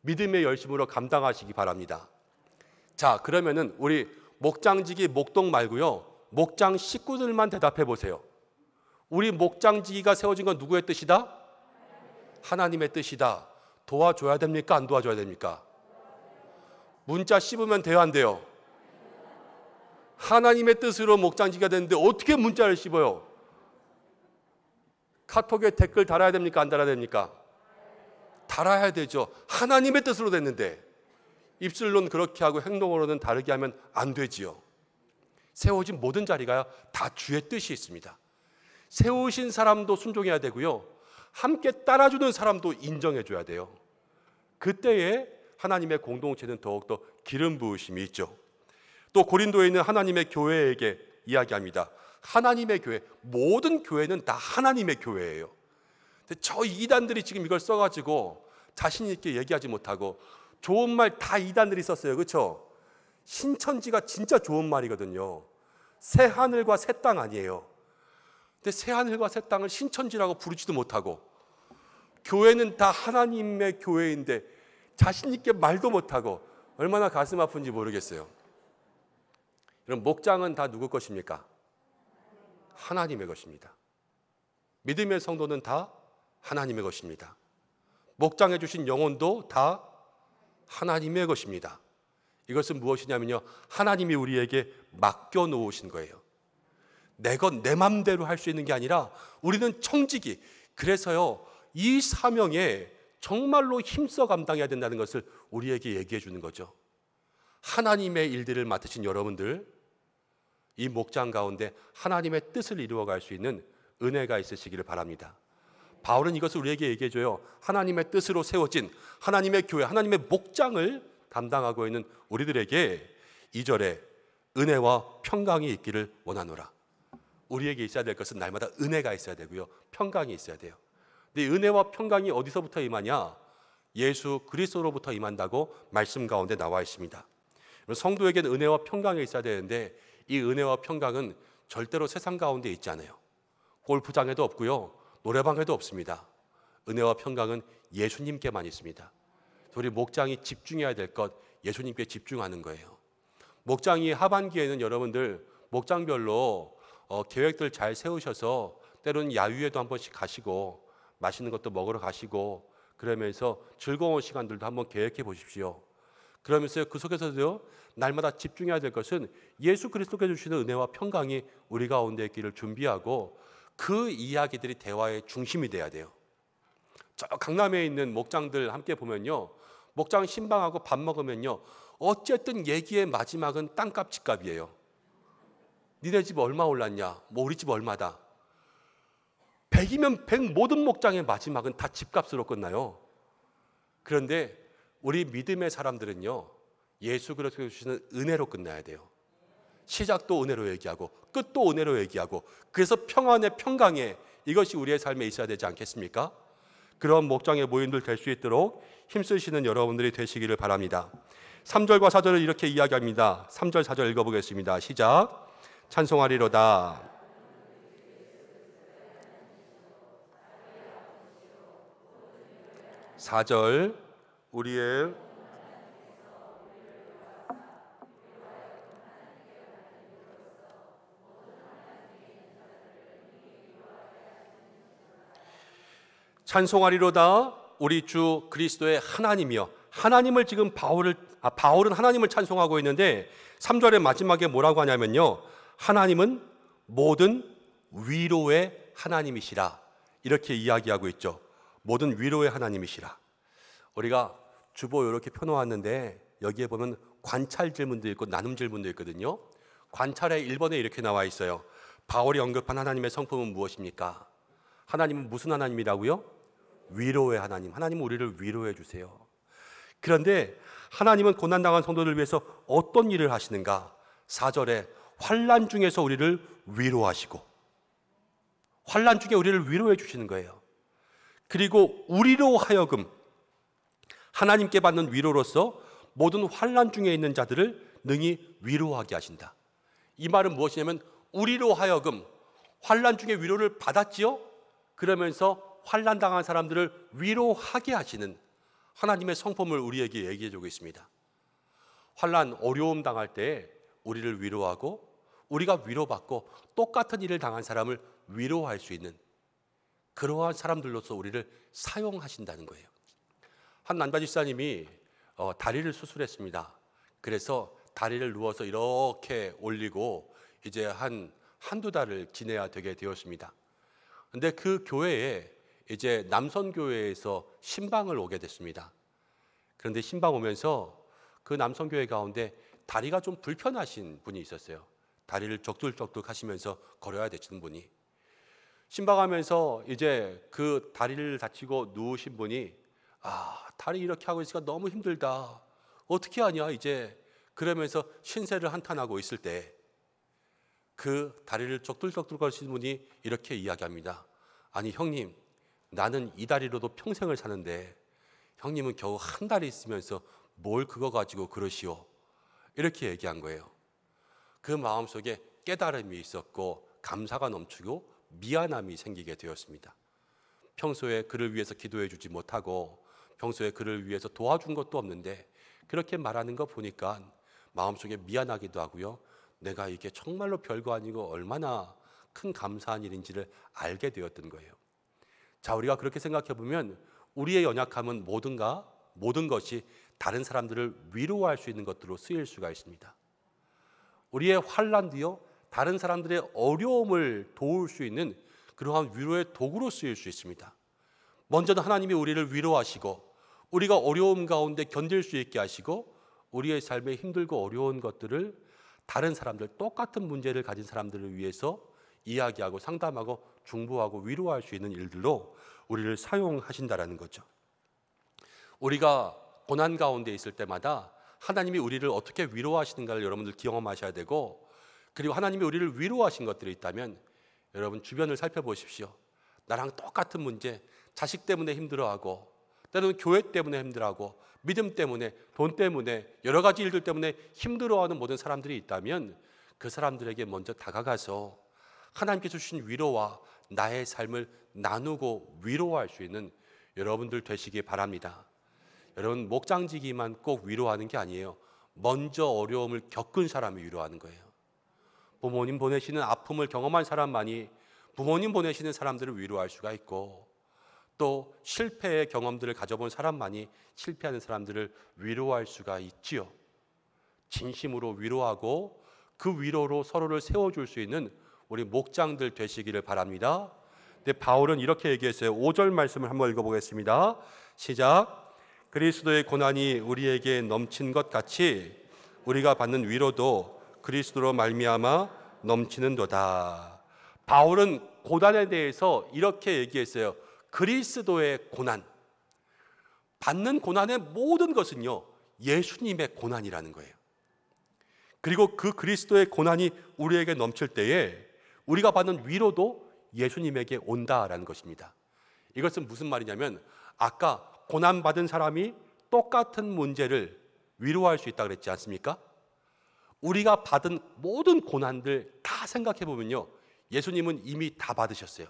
D: 믿음의 열심으로 감당하시기 바랍니다. 자, 그러면은 우리 목장지기 목동 말고요, 목장 식구들만 대답해 보세요. 우리 목장지기가 세워진 건 누구의 뜻이다? 하나님의 뜻이다. 도와줘야 됩니까? 안 도와줘야 됩니까? 문자 씹으면 돼요, 안 돼요? 하나님의 뜻으로 목장지기가 됐는데 어떻게 문자를 씹어요? 카톡에 댓글 달아야 됩니까? 안 달아야 됩니까? 달아야 되죠. 하나님의 뜻으로 됐는데 입술로는 그렇게 하고 행동으로는 다르게 하면 안 되지요. 세워진 모든 자리가 다 주의 뜻이 있습니다. 세우신 사람도 순종해야 되고요, 함께 따라주는 사람도 인정해 줘야 돼요. 그때에 하나님의 공동체는 더욱더 기름 부으심이 있죠. 또 고린도에 있는 하나님의 교회에게 이야기합니다. 하나님의 교회, 모든 교회는 다 하나님의 교회예요. 근데 저 이단들이 지금 이걸 써가지고 자신 있게 얘기하지 못하고 좋은 말 다 이단들이 썼어요. 그렇죠? 신천지가 진짜 좋은 말이거든요. 새 하늘과 새 땅 아니에요. 근데 새 하늘과 새 땅을 신천지라고 부르지도 못하고 교회는 다 하나님의 교회인데 자신 있게 말도 못하고 얼마나 가슴 아픈지 모르겠어요. 그럼 목장은 다 누구 것입니까? 하나님의 것입니다. 믿음의 성도는 다 하나님의 것입니다. 목장해 주신 영혼도 다 하나님의 것입니다. 이것은 무엇이냐면요, 하나님이 우리에게 맡겨 놓으신 거예요. 내 맘대로 할 수 있는 게 아니라 우리는 청지기, 그래서요 이 사명에 정말로 힘써 감당해야 된다는 것을 우리에게 얘기해 주는 거죠. 하나님의 일들을 맡으신 여러분들, 이 목장 가운데 하나님의 뜻을 이루어갈 수 있는 은혜가 있으시기를 바랍니다. 바울은 이것을 우리에게 얘기해 줘요. 하나님의 뜻으로 세워진 하나님의 교회, 하나님의 목장을 담당하고 있는 우리들에게 2절에 은혜와 평강이 있기를 원하노라. 우리에게 있어야 될 것은 날마다 은혜가 있어야 되고요, 평강이 있어야 돼요. 근데 은혜와 평강이 어디서부터 임하냐? 예수 그리스도로부터 임한다고 말씀 가운데 나와 있습니다. 성도에게는 은혜와 평강이 있어야 되는데 이 은혜와 평강은 절대로 세상 가운데 있지 않아요. 골프장에도 없고요, 노래방에도 없습니다. 은혜와 평강은 예수님께만 있습니다. 우리 목장이 집중해야 될 것, 예수님께 집중하는 거예요. 목장이 하반기에는 여러분들 목장별로 계획들 잘 세우셔서 때로는 야유회도 한 번씩 가시고 맛있는 것도 먹으러 가시고 그러면서 즐거운 시간들도 한번 계획해 보십시오. 그러면서 그 속에서도요, 날마다 집중해야 될 것은 예수 그리스도께 주시는 은혜와 평강이 우리 가운데 있기를 준비하고 그 이야기들이 대화의 중심이 돼야 돼요. 저 강남에 있는 목장들 함께 보면요, 목장 신방하고 밥 먹으면요, 어쨌든 얘기의 마지막은 땅값 집값이에요. 니네 집 얼마 올랐냐? 뭐 우리 집 얼마다. 100이면 100 모든 목장의 마지막은 다 집값으로 끝나요. 그런데 우리 믿음의 사람들은요, 예수 그리스도가 주시는 은혜로 끝나야 돼요. 시작도 은혜로 얘기하고 끝도 은혜로 얘기하고, 그래서 평안의 평강에, 이것이 우리의 삶에 있어야 되지 않겠습니까? 그런 목장의 모임들 될 수 있도록 힘쓰시는 여러분들이 되시기를 바랍니다. 3절과 4절을 이렇게 이야기합니다. 3절 4절 읽어보겠습니다. 시작. 찬송하리로다. 4절 우리의 찬송하리로다. 우리 주 그리스도의 하나님이여. 하나님을 지금 바울은 하나님을 찬송하고 있는데 3절의 마지막에 뭐라고 하냐면요, 하나님은 모든 위로의 하나님이시라, 이렇게 이야기하고 있죠. 모든 위로의 하나님이시라. 우리가 주보 이렇게 펴놓았는데 여기에 보면 관찰 질문도 있고 나눔 질문도 있거든요. 관찰의 1번에 이렇게 나와 있어요. 바울이 언급한 하나님의 성품은 무엇입니까? 하나님은 무슨 하나님이라고요? 위로의 하나님. 하나님은 우리를 위로해 주세요. 그런데 하나님은 고난당한 성도들을 위해서 어떤 일을 하시는가? 4절에 환난 중에서 우리를 위로하시고, 환난 중에 우리를 위로해 주시는 거예요. 그리고 우리로 하여금 하나님께 받는 위로로서 모든 환난 중에 있는 자들을 능히 위로하게 하신다. 이 말은 무엇이냐면 우리로 하여금 환난 중에 위로를 받았지요? 그러면서 환난 당한 사람들을 위로하게 하시는 하나님의 성품을 우리에게 얘기해 주고 있습니다. 환난, 어려움 당할 때 우리를 위로하고 우리가 위로받고 똑같은 일을 당한 사람을 위로할 수 있는 그러한 사람들로서 우리를 사용하신다는 거예요. 한 남자집사님이 다리를 수술했습니다. 그래서 다리를 누워서 이렇게 올리고 이제 한두 달을 지내야 되게 되었습니다. 근데 그 교회에 이제 남선교회에서 신방을 오게 됐습니다. 그런데 신방 오면서 그 남선교회 가운데 다리가 좀 불편하신 분이 있었어요. 다리를 적들적들 하시면서 걸어야 되시는 분이. 신방하면서 이제 그 다리를 다치고 누우신 분이 다리 이렇게 하고 있으니까 너무 힘들다. 어떻게 하냐 이제 그러면서 신세를 한탄하고 있을 때 그 다리를 쩍들쩍들 거리시는 분이 이렇게 이야기합니다. 아니 형님, 나는 이 다리로도 평생을 사는데 형님은 겨우 한 다리 있으면서 뭘 그거 가지고 그러시오. 이렇게 얘기한 거예요. 그 마음속에 깨달음이 있었고 감사가 넘치고 미안함이 생기게 되었습니다. 평소에 그를 위해서 기도해 주지 못하고 평소에 그를 위해서 도와준 것도 없는데 그렇게 말하는 거 보니까 마음속에 미안하기도 하고요. 내가 이게 정말로 별거 아니고 얼마나 큰 감사한 일인지를 알게 되었던 거예요. 자, 우리가 그렇게 생각해 보면 우리의 연약함은 모든 것이 다른 사람들을 위로할 수 있는 것들로 쓰일 수가 있습니다. 우리의 환난도요, 다른 사람들의 어려움을 도울 수 있는 그러한 위로의 도구로 쓰일 수 있습니다. 먼저는 하나님이 우리를 위로하시고 우리가 어려움 가운데 견딜 수 있게 하시고 우리의 삶에 힘들고 어려운 것들을 다른 사람들, 똑같은 문제를 가진 사람들을 위해서 이야기하고 상담하고 중보하고 위로할 수 있는 일들로 우리를 사용하신다라는 거죠. 우리가 고난 가운데 있을 때마다 하나님이 우리를 어떻게 위로하시는가를 여러분들 경험하셔야 되고, 그리고 하나님이 우리를 위로하신 것들이 있다면 여러분 주변을 살펴보십시오. 나랑 똑같은 문제, 자식 때문에 힘들어하고 때로는 교회 때문에 힘들어하고 믿음 때문에, 돈 때문에, 여러 가지 일들 때문에 힘들어하는 모든 사람들이 있다면 그 사람들에게 먼저 다가가서 하나님께서 주신 위로와 나의 삶을 나누고 위로할 수 있는 여러분들 되시기 바랍니다. 여러분, 목장지기만 꼭 위로하는 게 아니에요. 먼저 어려움을 겪은 사람이 위로하는 거예요. 부모님 보내시는 아픔을 경험한 사람만이 부모님 보내시는 사람들을 위로할 수가 있고, 또 실패의 경험들을 가져본 사람만이 실패하는 사람들을 위로할 수가 있지요. 진심으로 위로하고 그 위로로 서로를 세워줄 수 있는 우리 목장들 되시기를 바랍니다. 근데 바울은 이렇게 얘기했어요. 5절 말씀을 한번 읽어보겠습니다. 시작. 그리스도의 고난이 우리에게 넘친 것 같이 우리가 받는 위로도 그리스도로 말미암아 넘치는도다. 바울은 고난에 대해서 이렇게 얘기했어요. 그리스도의 고난, 받는 고난의 모든 것은요, 예수님의 고난이라는 거예요. 그리고 그 그리스도의 고난이 우리에게 넘칠 때에 우리가 받는 위로도 예수님에게 온다라는 것입니다. 이것은 무슨 말이냐면, 아까 고난받은 사람이 똑같은 문제를 위로할 수 있다고 그랬지 않습니까? 우리가 받은 모든 고난들 다 생각해 보면요, 예수님은 이미 다 받으셨어요.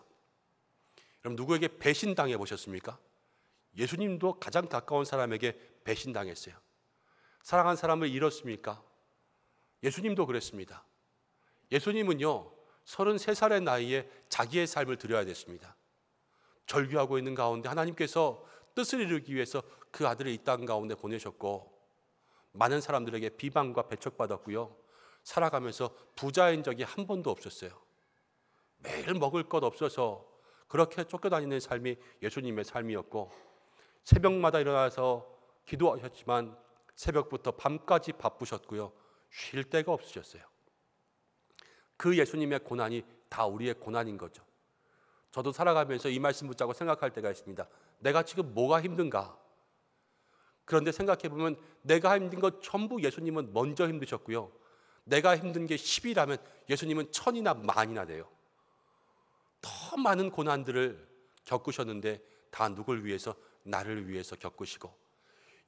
D: 그럼 누구에게 배신당해 보셨습니까? 예수님도 가장 가까운 사람에게 배신당했어요. 사랑한 사람을 잃었습니까? 예수님도 그랬습니다. 예수님은요, 33살의 나이에 자기의 삶을 드려야 됐습니다. 절규하고 있는 가운데 하나님께서 뜻을 이루기 위해서 그 아들을 이 땅 가운데 보내셨고, 많은 사람들에게 비방과 배척받았고요, 살아가면서 부자인 적이 한 번도 없었어요. 매일 먹을 것 없어서 그렇게 쫓겨다니는 삶이 예수님의 삶이었고, 새벽마다 일어나서 기도하셨지만 새벽부터 밤까지 바쁘셨고요, 쉴 데가 없으셨어요. 그 예수님의 고난이 다 우리의 고난인 거죠. 저도 살아가면서 이 말씀 붙잡고 생각할 때가 있습니다. 내가 지금 뭐가 힘든가? 그런데 생각해 보면 내가 힘든 것 전부 예수님은 먼저 힘드셨고요, 내가 힘든 게 10이라면 예수님은 1000이나 만이나 돼요. 더 많은 고난들을 겪으셨는데 다 누굴 위해서? 나를 위해서 겪으시고,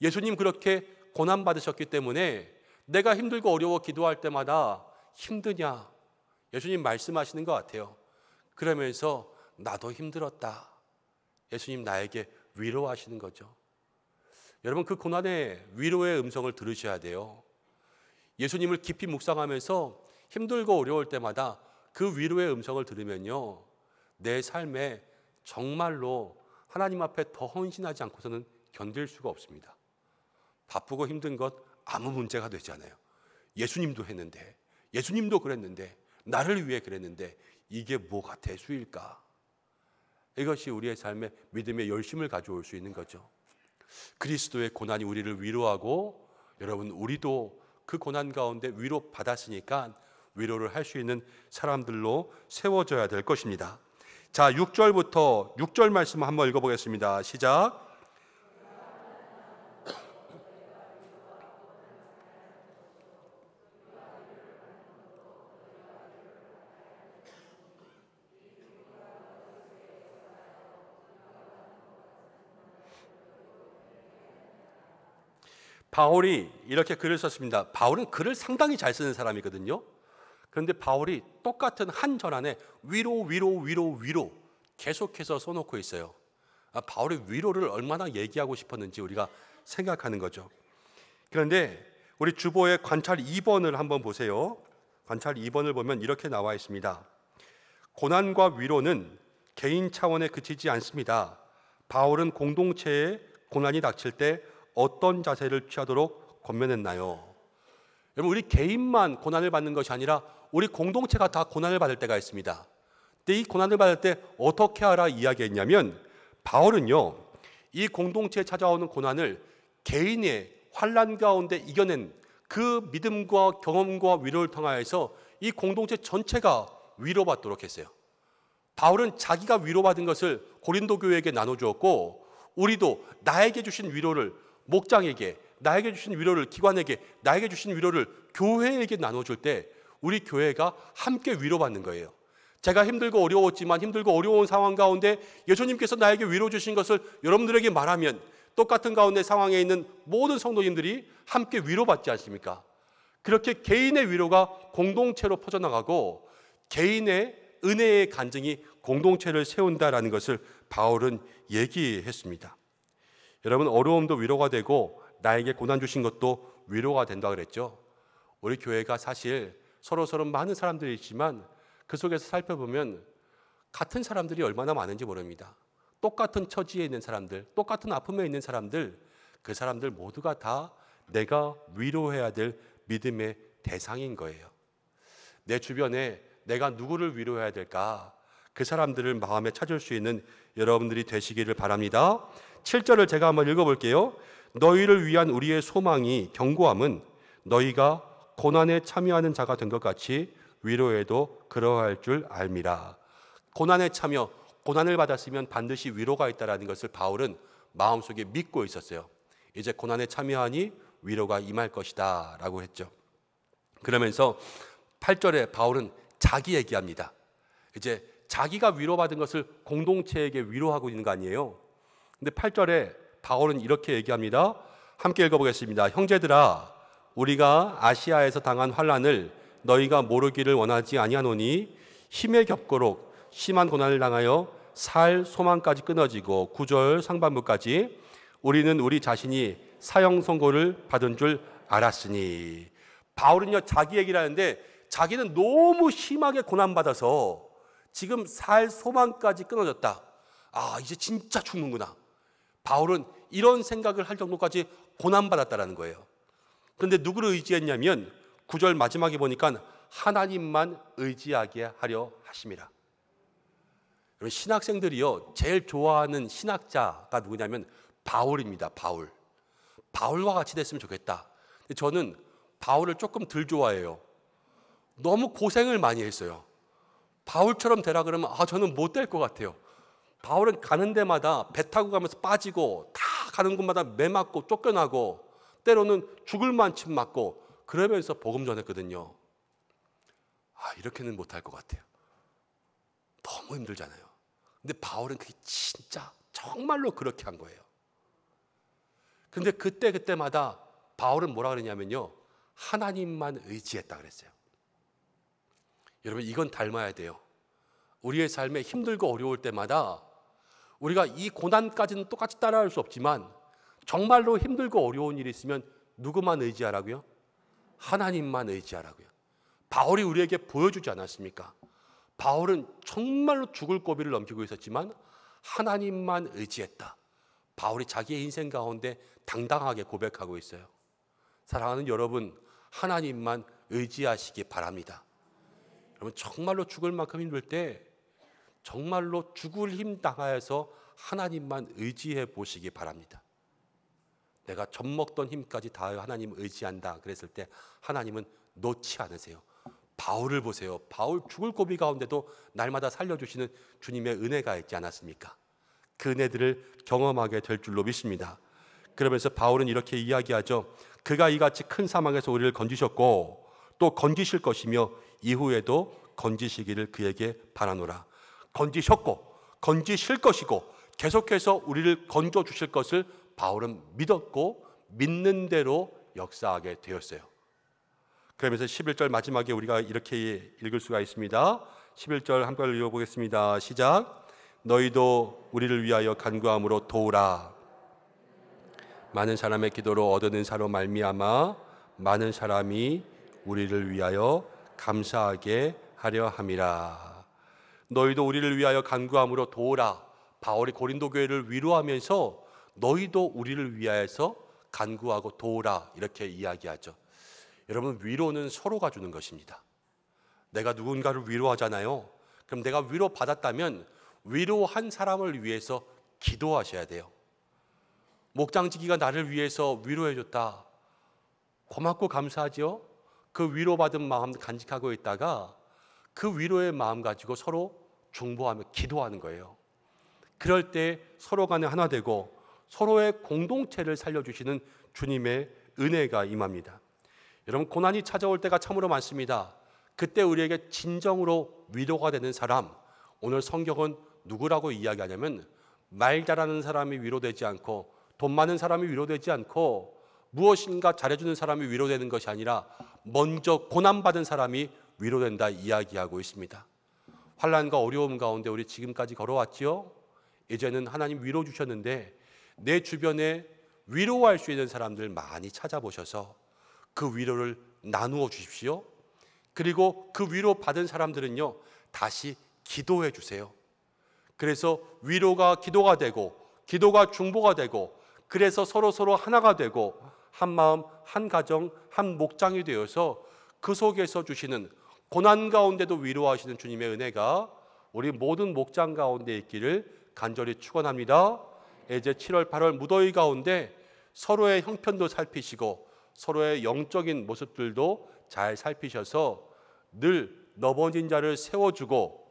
D: 예수님 그렇게 고난 받으셨기 때문에 내가 힘들고 어려워 기도할 때마다 힘드냐? 예수님 말씀하시는 것 같아요. 그러면서 나도 힘들었다. 예수님 나에게 위로하시는 거죠. 여러분, 그 고난의 위로의 음성을 들으셔야 돼요. 예수님을 깊이 묵상하면서 힘들고 어려울 때마다 그 위로의 음성을 들으면요, 내 삶에 정말로 하나님 앞에 더 헌신하지 않고서는 견딜 수가 없습니다. 바쁘고 힘든 것 아무 문제가 되지 않아요. 예수님도 했는데, 예수님도 그랬는데, 나를 위해 그랬는데 이게 뭐가 대수일까? 이것이 우리의 삶에 믿음의 열심을 가져올 수 있는 거죠. 그리스도의 고난이 우리를 위로하고, 여러분 우리도 그 고난 가운데 위로 받았으니까 위로를 할 수 있는 사람들로 세워져야 될 것입니다. 자, 6절 말씀 한번 읽어보겠습니다. 시작. 바울이 이렇게 글을 썼습니다. 바울은 글을 상당히 잘 쓰는 사람이거든요. 그런데 바울이 똑같은 한 절 안에 위로 계속해서 써놓고 있어요. 바울의 위로를 얼마나 얘기하고 싶었는지 우리가 생각하는 거죠. 그런데 우리 주보의 관찰 2번을 한번 보세요. 관찰 2번을 보면 이렇게 나와 있습니다. 고난과 위로는 개인 차원에 그치지 않습니다. 바울은 공동체에 고난이 닥칠 때 어떤 자세를 취하도록 권면했나요? 여러분, 우리 개인만 고난을 받는 것이 아니라 우리 공동체가 다 고난을 받을 때가 있습니다. 근데 이 고난을 받을 때 어떻게 하라 이야기했냐면, 바울은요, 이 공동체에 찾아오는 고난을 개인의 환난 가운데 이겨낸 그 믿음과 경험과 위로를 통하여서 이 공동체 전체가 위로받도록 했어요. 바울은 자기가 위로받은 것을 고린도 교회에게 나눠주었고, 우리도 나에게 주신 위로를 목장에게, 나에게 주신 위로를 기관에게, 나에게 주신 위로를 교회에게 나눠줄 때 우리 교회가 함께 위로받는 거예요. 제가 힘들고 어려웠지만 힘들고 어려운 상황 가운데 예수님께서 나에게 위로 주신 것을 여러분들에게 말하면 똑같은 가운데 상황에 있는 모든 성도님들이 함께 위로받지 않습니까? 그렇게 개인의 위로가 공동체로 퍼져나가고 개인의 은혜의 간증이 공동체를 세운다라는 것을 바울은 얘기했습니다. 여러분, 어려움도 위로가 되고 나에게 고난 주신 것도 위로가 된다 그랬죠. 우리 교회가 사실 서로 많은 사람들이 있지만 그 속에서 살펴보면 같은 사람들이 얼마나 많은지 모릅니다. 똑같은 처지에 있는 사람들, 똑같은 아픔에 있는 사람들, 그 사람들 모두가 다 내가 위로해야 될 믿음의 대상인 거예요. 내 주변에 내가 누구를 위로해야 될까? 그 사람들을 마음에 찾을 수 있는 여러분들이 되시기를 바랍니다. 7절을 제가 한번 읽어볼게요. 너희를 위한 우리의 소망이 견고함은 너희가 고난에 참여하는 자가 된 것 같이 위로에도 그러할 줄 알미라. 고난에 참여, 고난을 받았으면 반드시 위로가 있다는 것을 바울은 마음속에 믿고 있었어요. 이제 고난에 참여하니 위로가 임할 것이다 라고 했죠. 그러면서 8절에 바울은 자기 얘기합니다. 이제 자기가 위로받은 것을 공동체에게 위로하고 있는 거 아니에요. 근데 8절에 바울은 이렇게 얘기합니다. 함께 읽어보겠습니다. 형제들아, 우리가 아시아에서 당한 환난을 너희가 모르기를 원하지 아니하노니 힘에 겹고록 심한 고난을 당하여 살 소망까지 끊어지고 9절 상반부까지 우리는 우리 자신이 사형 선고를 받은 줄 알았으니. 바울은요, 자기 얘기를 하는데 자기는 너무 심하게 고난받아서 지금 살 소망까지 끊어졌다. 이제 진짜 죽는구나. 바울은 이런 생각을 할 정도까지 고난받았다라는 거예요. 그런데 누구를 의지했냐면 9절 마지막에 보니까 하나님만 의지하게 하려 하심이라. 여러분, 신학생들이요 제일 좋아하는 신학자가 누구냐면 바울입니다. 바울과 같이 됐으면 좋겠다. 근데 저는 바울을 조금 덜 좋아해요. 너무 고생을 많이 했어요. 바울처럼 되라 그러면 저는 못 될 것 같아요. 바울은 가는 데마다 배 타고 가면서 빠지고 다 가는 곳마다 매 맞고 쫓겨나고 때로는 죽을 만침 맞고 그러면서 복음 전했거든요. 이렇게는 못할 것 같아요. 너무 힘들잖아요. 근데 바울은 그게 진짜 정말로 그렇게 한 거예요. 그런데 그때마다 바울은 뭐라 그러냐면요, 하나님만 의지했다 그랬어요. 여러분, 이건 닮아야 돼요. 우리의 삶에 힘들고 어려울 때마다 우리가 이 고난까지는 똑같이 따라할 수 없지만 정말로 힘들고 어려운 일이 있으면 누구만 의지하라고요? 하나님만 의지하라고요. 바울이 우리에게 보여주지 않았습니까? 바울은 정말로 죽을 고비를 넘기고 있었지만 하나님만 의지했다. 바울이 자기의 인생 가운데 당당하게 고백하고 있어요. 사랑하는 여러분, 하나님만 의지하시기 바랍니다. 여러분, 정말로 죽을 만큼 힘들 때 정말로 죽을 힘 당하여서 하나님만 의지해 보시기 바랍니다. 내가 젖먹던 힘까지 다하여 하나님 의지한다 그랬을 때 하나님은 놓지 않으세요. 바울을 보세요. 바울 죽을 고비 가운데도 날마다 살려주시는 주님의 은혜가 있지 않았습니까? 그 은혜들을 경험하게 될 줄로 믿습니다. 그러면서 바울은 이렇게 이야기하죠. 그가 이같이 큰 사망에서 우리를 건지셨고 또 건지실 것이며 이후에도 건지시기를 그에게 바라노라. 건지셨고 건지실 것이고 계속해서 우리를 건져주실 것을 바울은 믿었고 믿는 대로 역사하게 되었어요. 그러면서 11절 마지막에 우리가 이렇게 읽을 수가 있습니다. 11절 한번 읽어보겠습니다. 시작. 너희도 우리를 위하여 간구함으로 도우라. 많은 사람의 기도로 얻은 은사로 말미암아 많은 사람이 우리를 위하여 감사하게 하려 함이라. 너희도 우리를 위하여 간구함으로 도우라. 바울이 고린도 교회를 위로하면서 너희도 우리를 위하여서 간구하고 도우라 이렇게 이야기하죠. 여러분, 위로는 서로가 주는 것입니다. 내가 누군가를 위로하잖아요. 그럼 내가 위로받았다면 위로한 사람을 위해서 기도하셔야 돼요. 목장지기가 나를 위해서 위로해줬다. 고맙고 감사하죠. 그 위로받은 마음 간직하고 있다가 그 위로의 마음 가지고 서로 중보하며 기도하는 거예요. 그럴 때 서로 간에 하나 되고 서로의 공동체를 살려주시는 주님의 은혜가 임합니다. 여러분, 고난이 찾아올 때가 참으로 많습니다. 그때 우리에게 진정으로 위로가 되는 사람, 오늘 성경은 누구라고 이야기하냐면 말 잘하는 사람이 위로되지 않고 돈 많은 사람이 위로되지 않고 무엇인가 잘해주는 사람이 위로되는 것이 아니라 먼저 고난받은 사람이 위로된다 이야기하고 있습니다. 환난과 어려움 가운데 우리 지금까지 걸어왔지요. 이제는 하나님 위로 주셨는데 내 주변에 위로할 수 있는 사람들 많이 찾아보셔서 그 위로를 나누어 주십시오. 그리고 그 위로 받은 사람들은요, 다시 기도해 주세요. 그래서 위로가 기도가 되고 기도가 중보가 되고 그래서 서로 하나가 되고 한 마음 한 가정 한 목장이 되어서 그 속에서 주시는 고난 가운데도 위로하시는 주님의 은혜가 우리 모든 목장 가운데 있기를 간절히 축원합니다. 이제 7월 8월 무더위 가운데 서로의 형편도 살피시고 서로의 영적인 모습들도 잘 살피셔서 늘 넘어진 자를 세워주고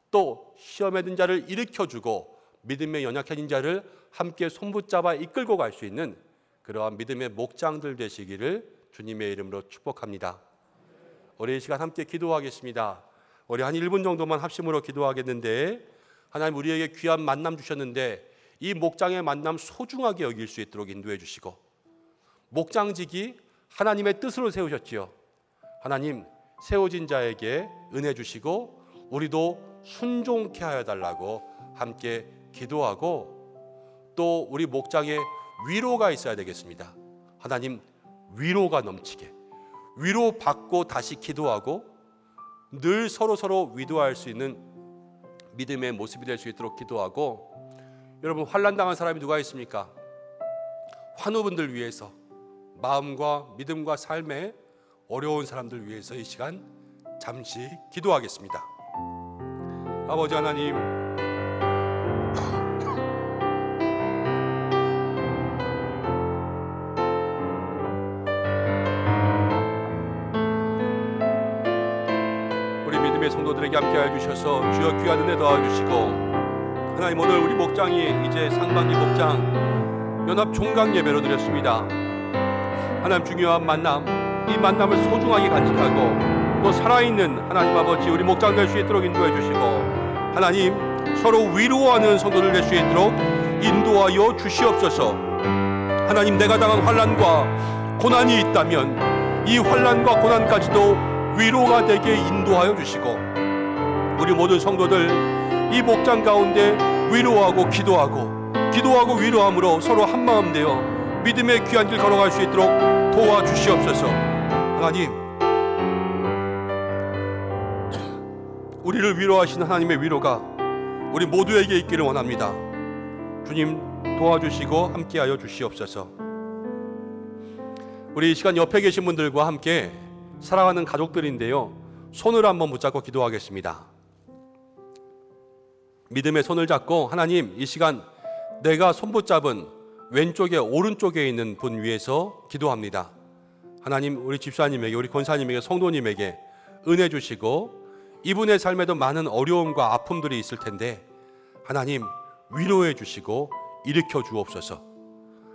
D: 또 시험에 든 자를 일으켜주고 믿음에 연약해진 자를 함께 손붙잡아 이끌고 갈 수 있는 그러한 믿음의 목장들 되시기를 주님의 이름으로 축복합니다. 우리 이 시간 함께 기도하겠습니다. 우리 한 1분 정도만 합심으로 기도하겠는데, 하나님 우리에게 귀한 만남 주셨는데 이 목장의 만남 소중하게 여길 수 있도록 인도해 주시고, 목장직이 하나님의 뜻으로 세우셨지요. 하나님, 세워진 자에게 은혜 주시고 우리도 순종케 하여 달라고 함께 기도하고, 또 우리 목장에 위로가 있어야 되겠습니다. 하나님, 위로가 넘치게 위로받고 다시 기도하고 늘 서로 위로할 수 있는 믿음의 모습이 될 수 있도록 기도하고, 여러분, 환난당한 사람이 누가 있습니까? 환우분들 위해서, 마음과 믿음과 삶에 어려운 사람들 위해서 이 시간 잠시 기도하겠습니다. 아버지 하나님, 우리 믿음의 성도들에게 함께하여 주셔서 주여 귀한 은혜 더하주시고, 하나님 오늘 우리 목장이 이제 상반기 목장 연합 종강 예배로 드렸습니다. 하나님, 중요한 만남, 이 만남을 소중하게 간직하고 또 살아있는 하나님 아버지 우리 목장 될 수 있도록 인도해 주시고, 하나님 서로 위로하는 성도들 될 수 있도록 인도하여 주시옵소서. 하나님, 내가 당한 환난과 고난이 있다면 이 환난과 고난까지도 위로가 되게 인도하여 주시고, 우리 모든 성도들 이 목장 가운데 위로하고 기도하고 위로함으로 서로 한마음 되어 믿음의 귀한 길 걸어갈 수 있도록 도와주시옵소서. 하나님, 우리를 위로하신 하나님의 위로가 우리 모두에게 있기를 원합니다. 주님 도와주시고 함께하여 주시옵소서. 우리 이 시간 옆에 계신 분들과 함께 사랑하는 가족들인데요, 손을 한번 붙잡고 기도하겠습니다. 믿음의 손을 잡고, 하나님, 이 시간 내가 손 붙잡은 왼쪽에 오른쪽에 있는 분 위해서 기도합니다. 하나님, 우리 집사님에게, 우리 권사님에게, 성도님에게 은혜 주시고 이분의 삶에도 많은 어려움과 아픔들이 있을 텐데 하나님 위로해 주시고 일으켜 주옵소서.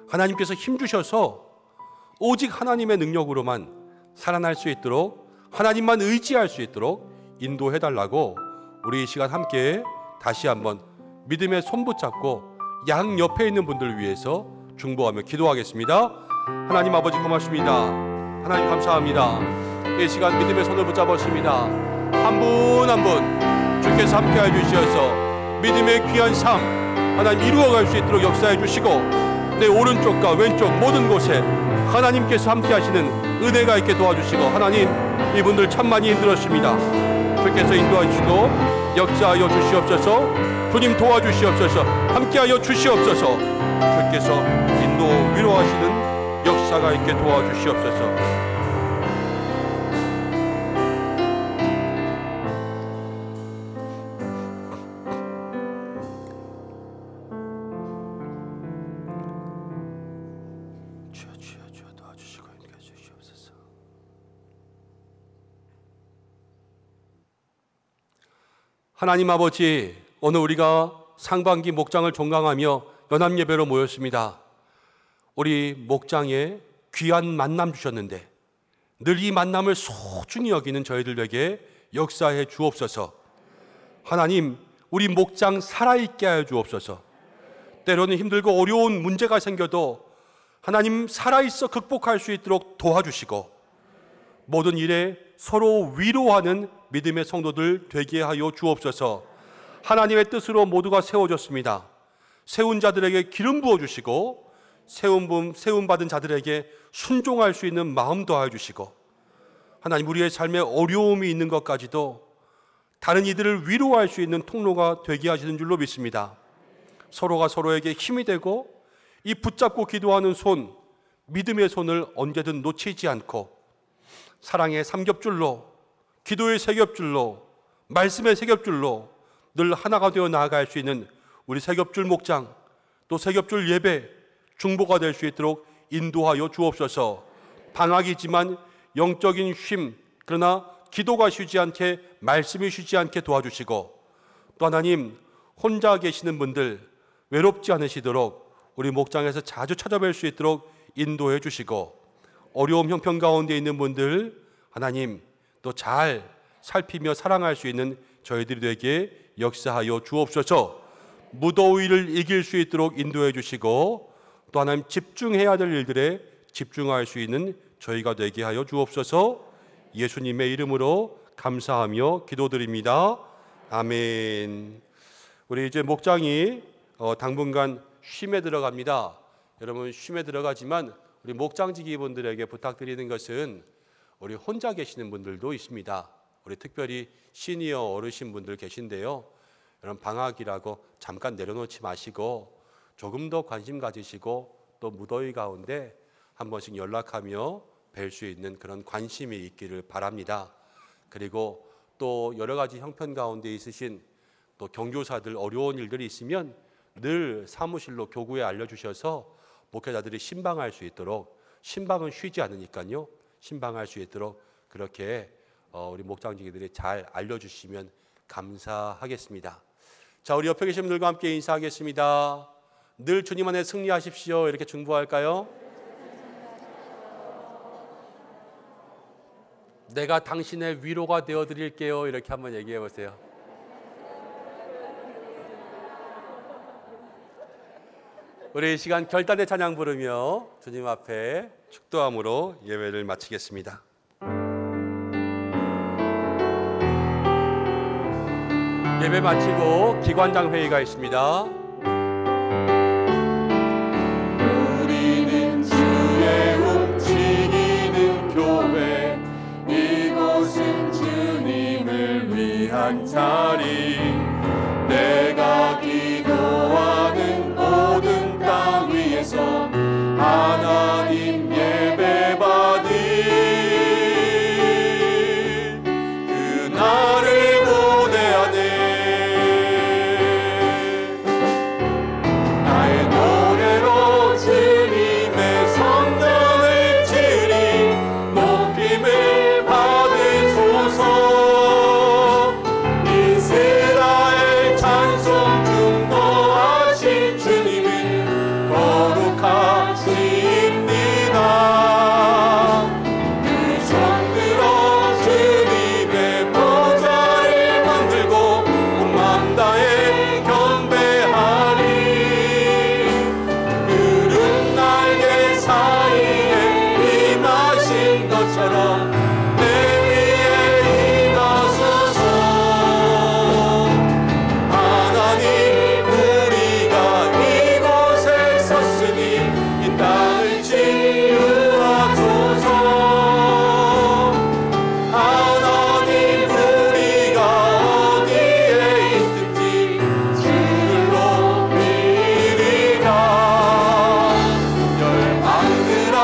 D: 하나님께서 힘 주셔서 오직 하나님의 능력으로만 살아날 수 있도록, 하나님만 의지할 수 있도록 인도해 달라고 우리 이 시간 함께 다시 한번 믿음의 손 붙잡고 양 옆에 있는 분들 위해서 중보하며 기도하겠습니다. 하나님 아버지 고맙습니다. 하나님 감사합니다. 이 시간 믿음의 손을 붙잡았습니다. 한 분 한 분 주께서 함께해 주시어서 믿음의 귀한 삶 하나님 이루어갈 수 있도록 역사해 주시고, 내 오른쪽과 왼쪽 모든 곳에 하나님께서 함께하시는 은혜가 있게 도와주시고, 하나님 이분들 참 많이 힘들었습니다. 주께서 인도해 주시고 역사하여 주시옵소서. 주님 도와주시옵소서. 함께하여 주시옵소서. 주께서 인도 위로하시는 역사가 있게 도와주시옵소서. 주여 도와주시고 임해 주시옵소서. 하나님 아버지, 오늘 우리가 상반기 목장을 종강하며 연합예배로 모였습니다. 우리 목장에 귀한 만남 주셨는데 늘 이 만남을 소중히 여기는 저희들에게 역사해 주옵소서. 하나님, 우리 목장 살아있게 하여 주옵소서. 때로는 힘들고 어려운 문제가 생겨도 하나님 살아있어 극복할 수 있도록 도와주시고, 모든 일에 서로 위로하는 믿음의 성도들 되게 하여 주옵소서. 하나님의 뜻으로 모두가 세워졌습니다. 세운 자들에게 기름 부어주시고, 세움받은 자들에게 순종할 수 있는 마음 더하여 주시고, 하나님 우리의 삶에 어려움이 있는 것까지도 다른 이들을 위로할 수 있는 통로가 되게 하시는 줄로 믿습니다. 서로가 서로에게 힘이 되고, 이 붙잡고 기도하는 손, 믿음의 손을 언제든 놓치지 않고 사랑의 삼겹줄로, 기도의 세겹줄로, 말씀의 세겹줄로 늘 하나가 되어 나아갈 수 있는 우리 세겹줄 목장, 또 세겹줄 예배 중보가 될 수 있도록 인도하여 주옵소서. 방학이지만 영적인 쉼, 그러나 기도가 쉬지 않게, 말씀이 쉬지 않게 도와주시고, 또 하나님 혼자 계시는 분들 외롭지 않으시도록 우리 목장에서 자주 찾아뵐 수 있도록 인도해 주시고, 어려움 형편 가운데 있는 분들 하나님 또 잘 살피며 사랑할 수 있는 저희들이 되게 역사하여 주옵소서. 무더위를 이길 수 있도록 인도해 주시고, 또 하나님 집중해야 될 일들에 집중할 수 있는 저희가 되게 하여 주옵소서. 예수님의 이름으로 감사하며 기도드립니다. 아멘. 우리 이제 목장이 당분간 쉼에 들어갑니다. 여러분 쉼에 들어가지만 우리 목장지기분들에게 부탁드리는 것은, 우리 혼자 계시는 분들도 있습니다. 우리 특별히 시니어 어르신분들 계신데요, 여러분 방학이라고 잠깐 내려놓지 마시고 조금 더 관심 가지시고, 또 무더위 가운데 한 번씩 연락하며 뵐 수 있는 그런 관심이 있기를 바랍니다. 그리고 또 여러 가지 형편 가운데 있으신 또 경교사들 어려운 일들이 있으면 늘 사무실로 교구에 알려주셔서 목회자들이 신방할 수 있도록, 신방은 쉬지 않으니까요, 신방할 수 있도록 그렇게 우리 목장지기들이 잘 알려주시면 감사하겠습니다. 자, 우리 옆에 계신 분들과 함께 인사하겠습니다. 늘 주님 안에 승리하십시오. 이렇게 중보할까요? 내가 당신의 위로가 되어드릴게요. 이렇게 한번 얘기해 보세요. 우리 이 시간 결단의 찬양 부르며 주님 앞에 축도함으로 예배를 마치겠습니다. 예배 마치고 기관장 회의가 있습니다.
B: 우리는 주의 움직이는 교회, 이곳은 주님을 위한 자리, 내가 기도하는 모든 땅 위에서 하나님 예배 받을 그날을 고대하네. 나의 노래로 주님의 성전을 지으리, 높임을 받으소서. 이 것처럼 내 위에 임하소서. 하나님 우리가 이곳에 섰으니 이 땅을 치유하소서. 하나님 우리가 어디에 있든지 주를 높이리라. 열방들아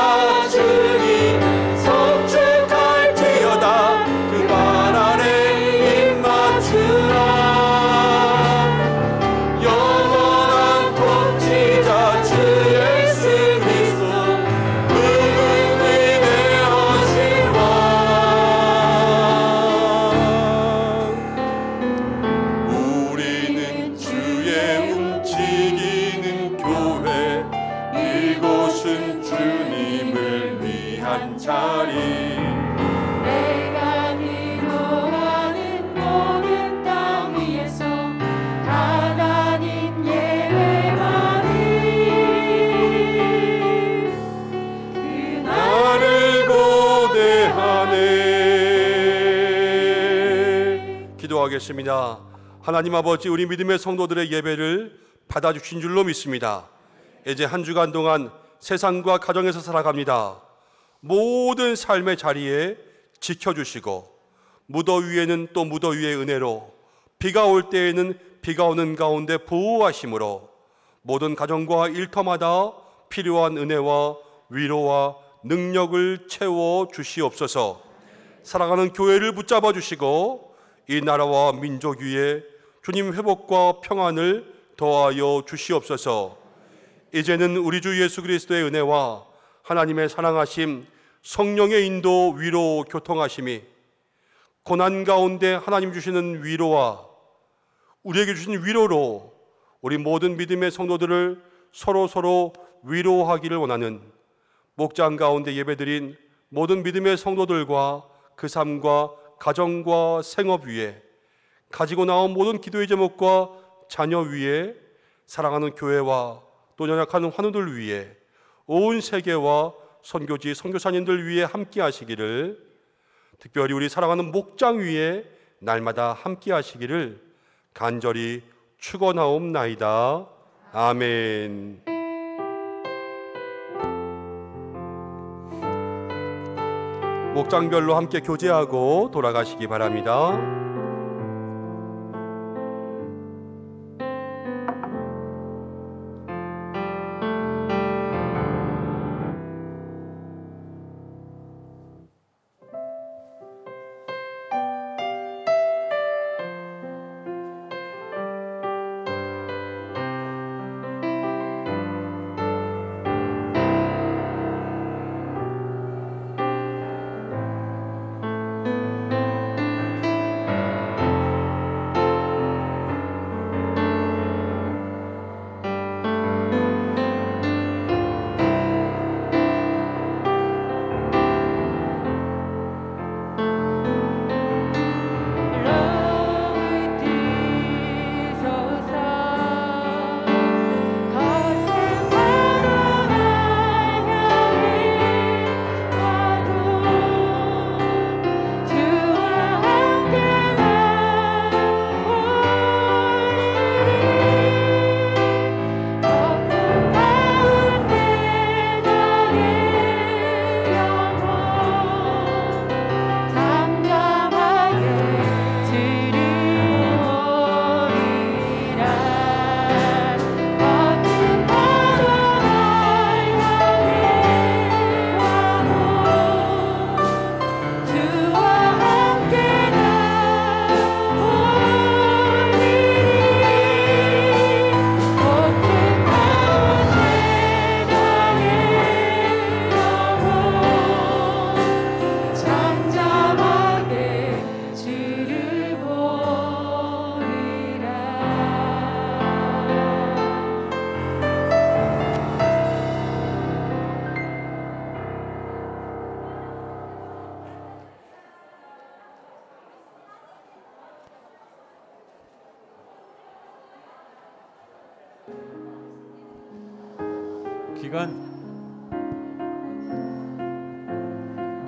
B: 주님 성축할지어다. 그 발 아래 입 맞추라. 영원한 통치자 주 예수 그리스도 그는 위대하신 왕. 우리는 주의 움직이는 교회. 이곳은 주님을 위한 자리.
E: 내가 기도하는 모든 땅 위에서 하나님 예배하니
B: 나를 고대하네.
D: 기도하겠습니다. 하나님 아버지, 우리 믿음의 성도들의 예배를 받아주신 줄로 믿습니다. 이제 한 주간 동안 세상과 가정에서 살아갑니다. 모든 삶의 자리에 지켜주시고, 무더위에는 또 무더위의 은혜로, 비가 올 때에는 비가 오는 가운데 보호하심으로 모든 가정과 일터마다 필요한 은혜와 위로와 능력을 채워 주시옵소서. 사랑하는 교회를 붙잡아 주시고 이 나라와 민족 위에 주님 회복과 평안을 더하여 주시옵소서. 이제는 우리 주 예수 그리스도의 은혜와 하나님의 사랑하심, 성령의 인도, 위로, 교통하심이 고난 가운데 하나님 주시는 위로와 우리에게 주신 위로로 우리 모든 믿음의 성도들을 서로 위로하기를 원하는 목장 가운데 예배드린 모든 믿음의 성도들과 그 삶과 가정과 생업 위에 가지고 나온 모든 기도의 제목과 자녀 위에 사랑하는 교회와 또 연약한 환우들 위에 온 세계와 선교지 선교사님들 위에 함께 하시기를, 특별히 우리 사랑하는 목장 위에 날마다 함께 하시기를 간절히 축원하옵나이다. 아멘. 목장별로 함께 교제하고 돌아가시기 바랍니다.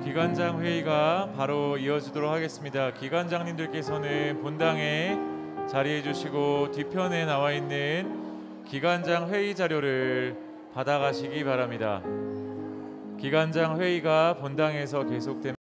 F: 기관장 회의가 바로 이어지도록 하겠습니다. 기관장님들께서는 본당에 자리해 주시고 뒤편에 나와 있는 기관장 회의 자료를 받아가시기 바랍니다. 기관장 회의가 본당에서 계속됩니다.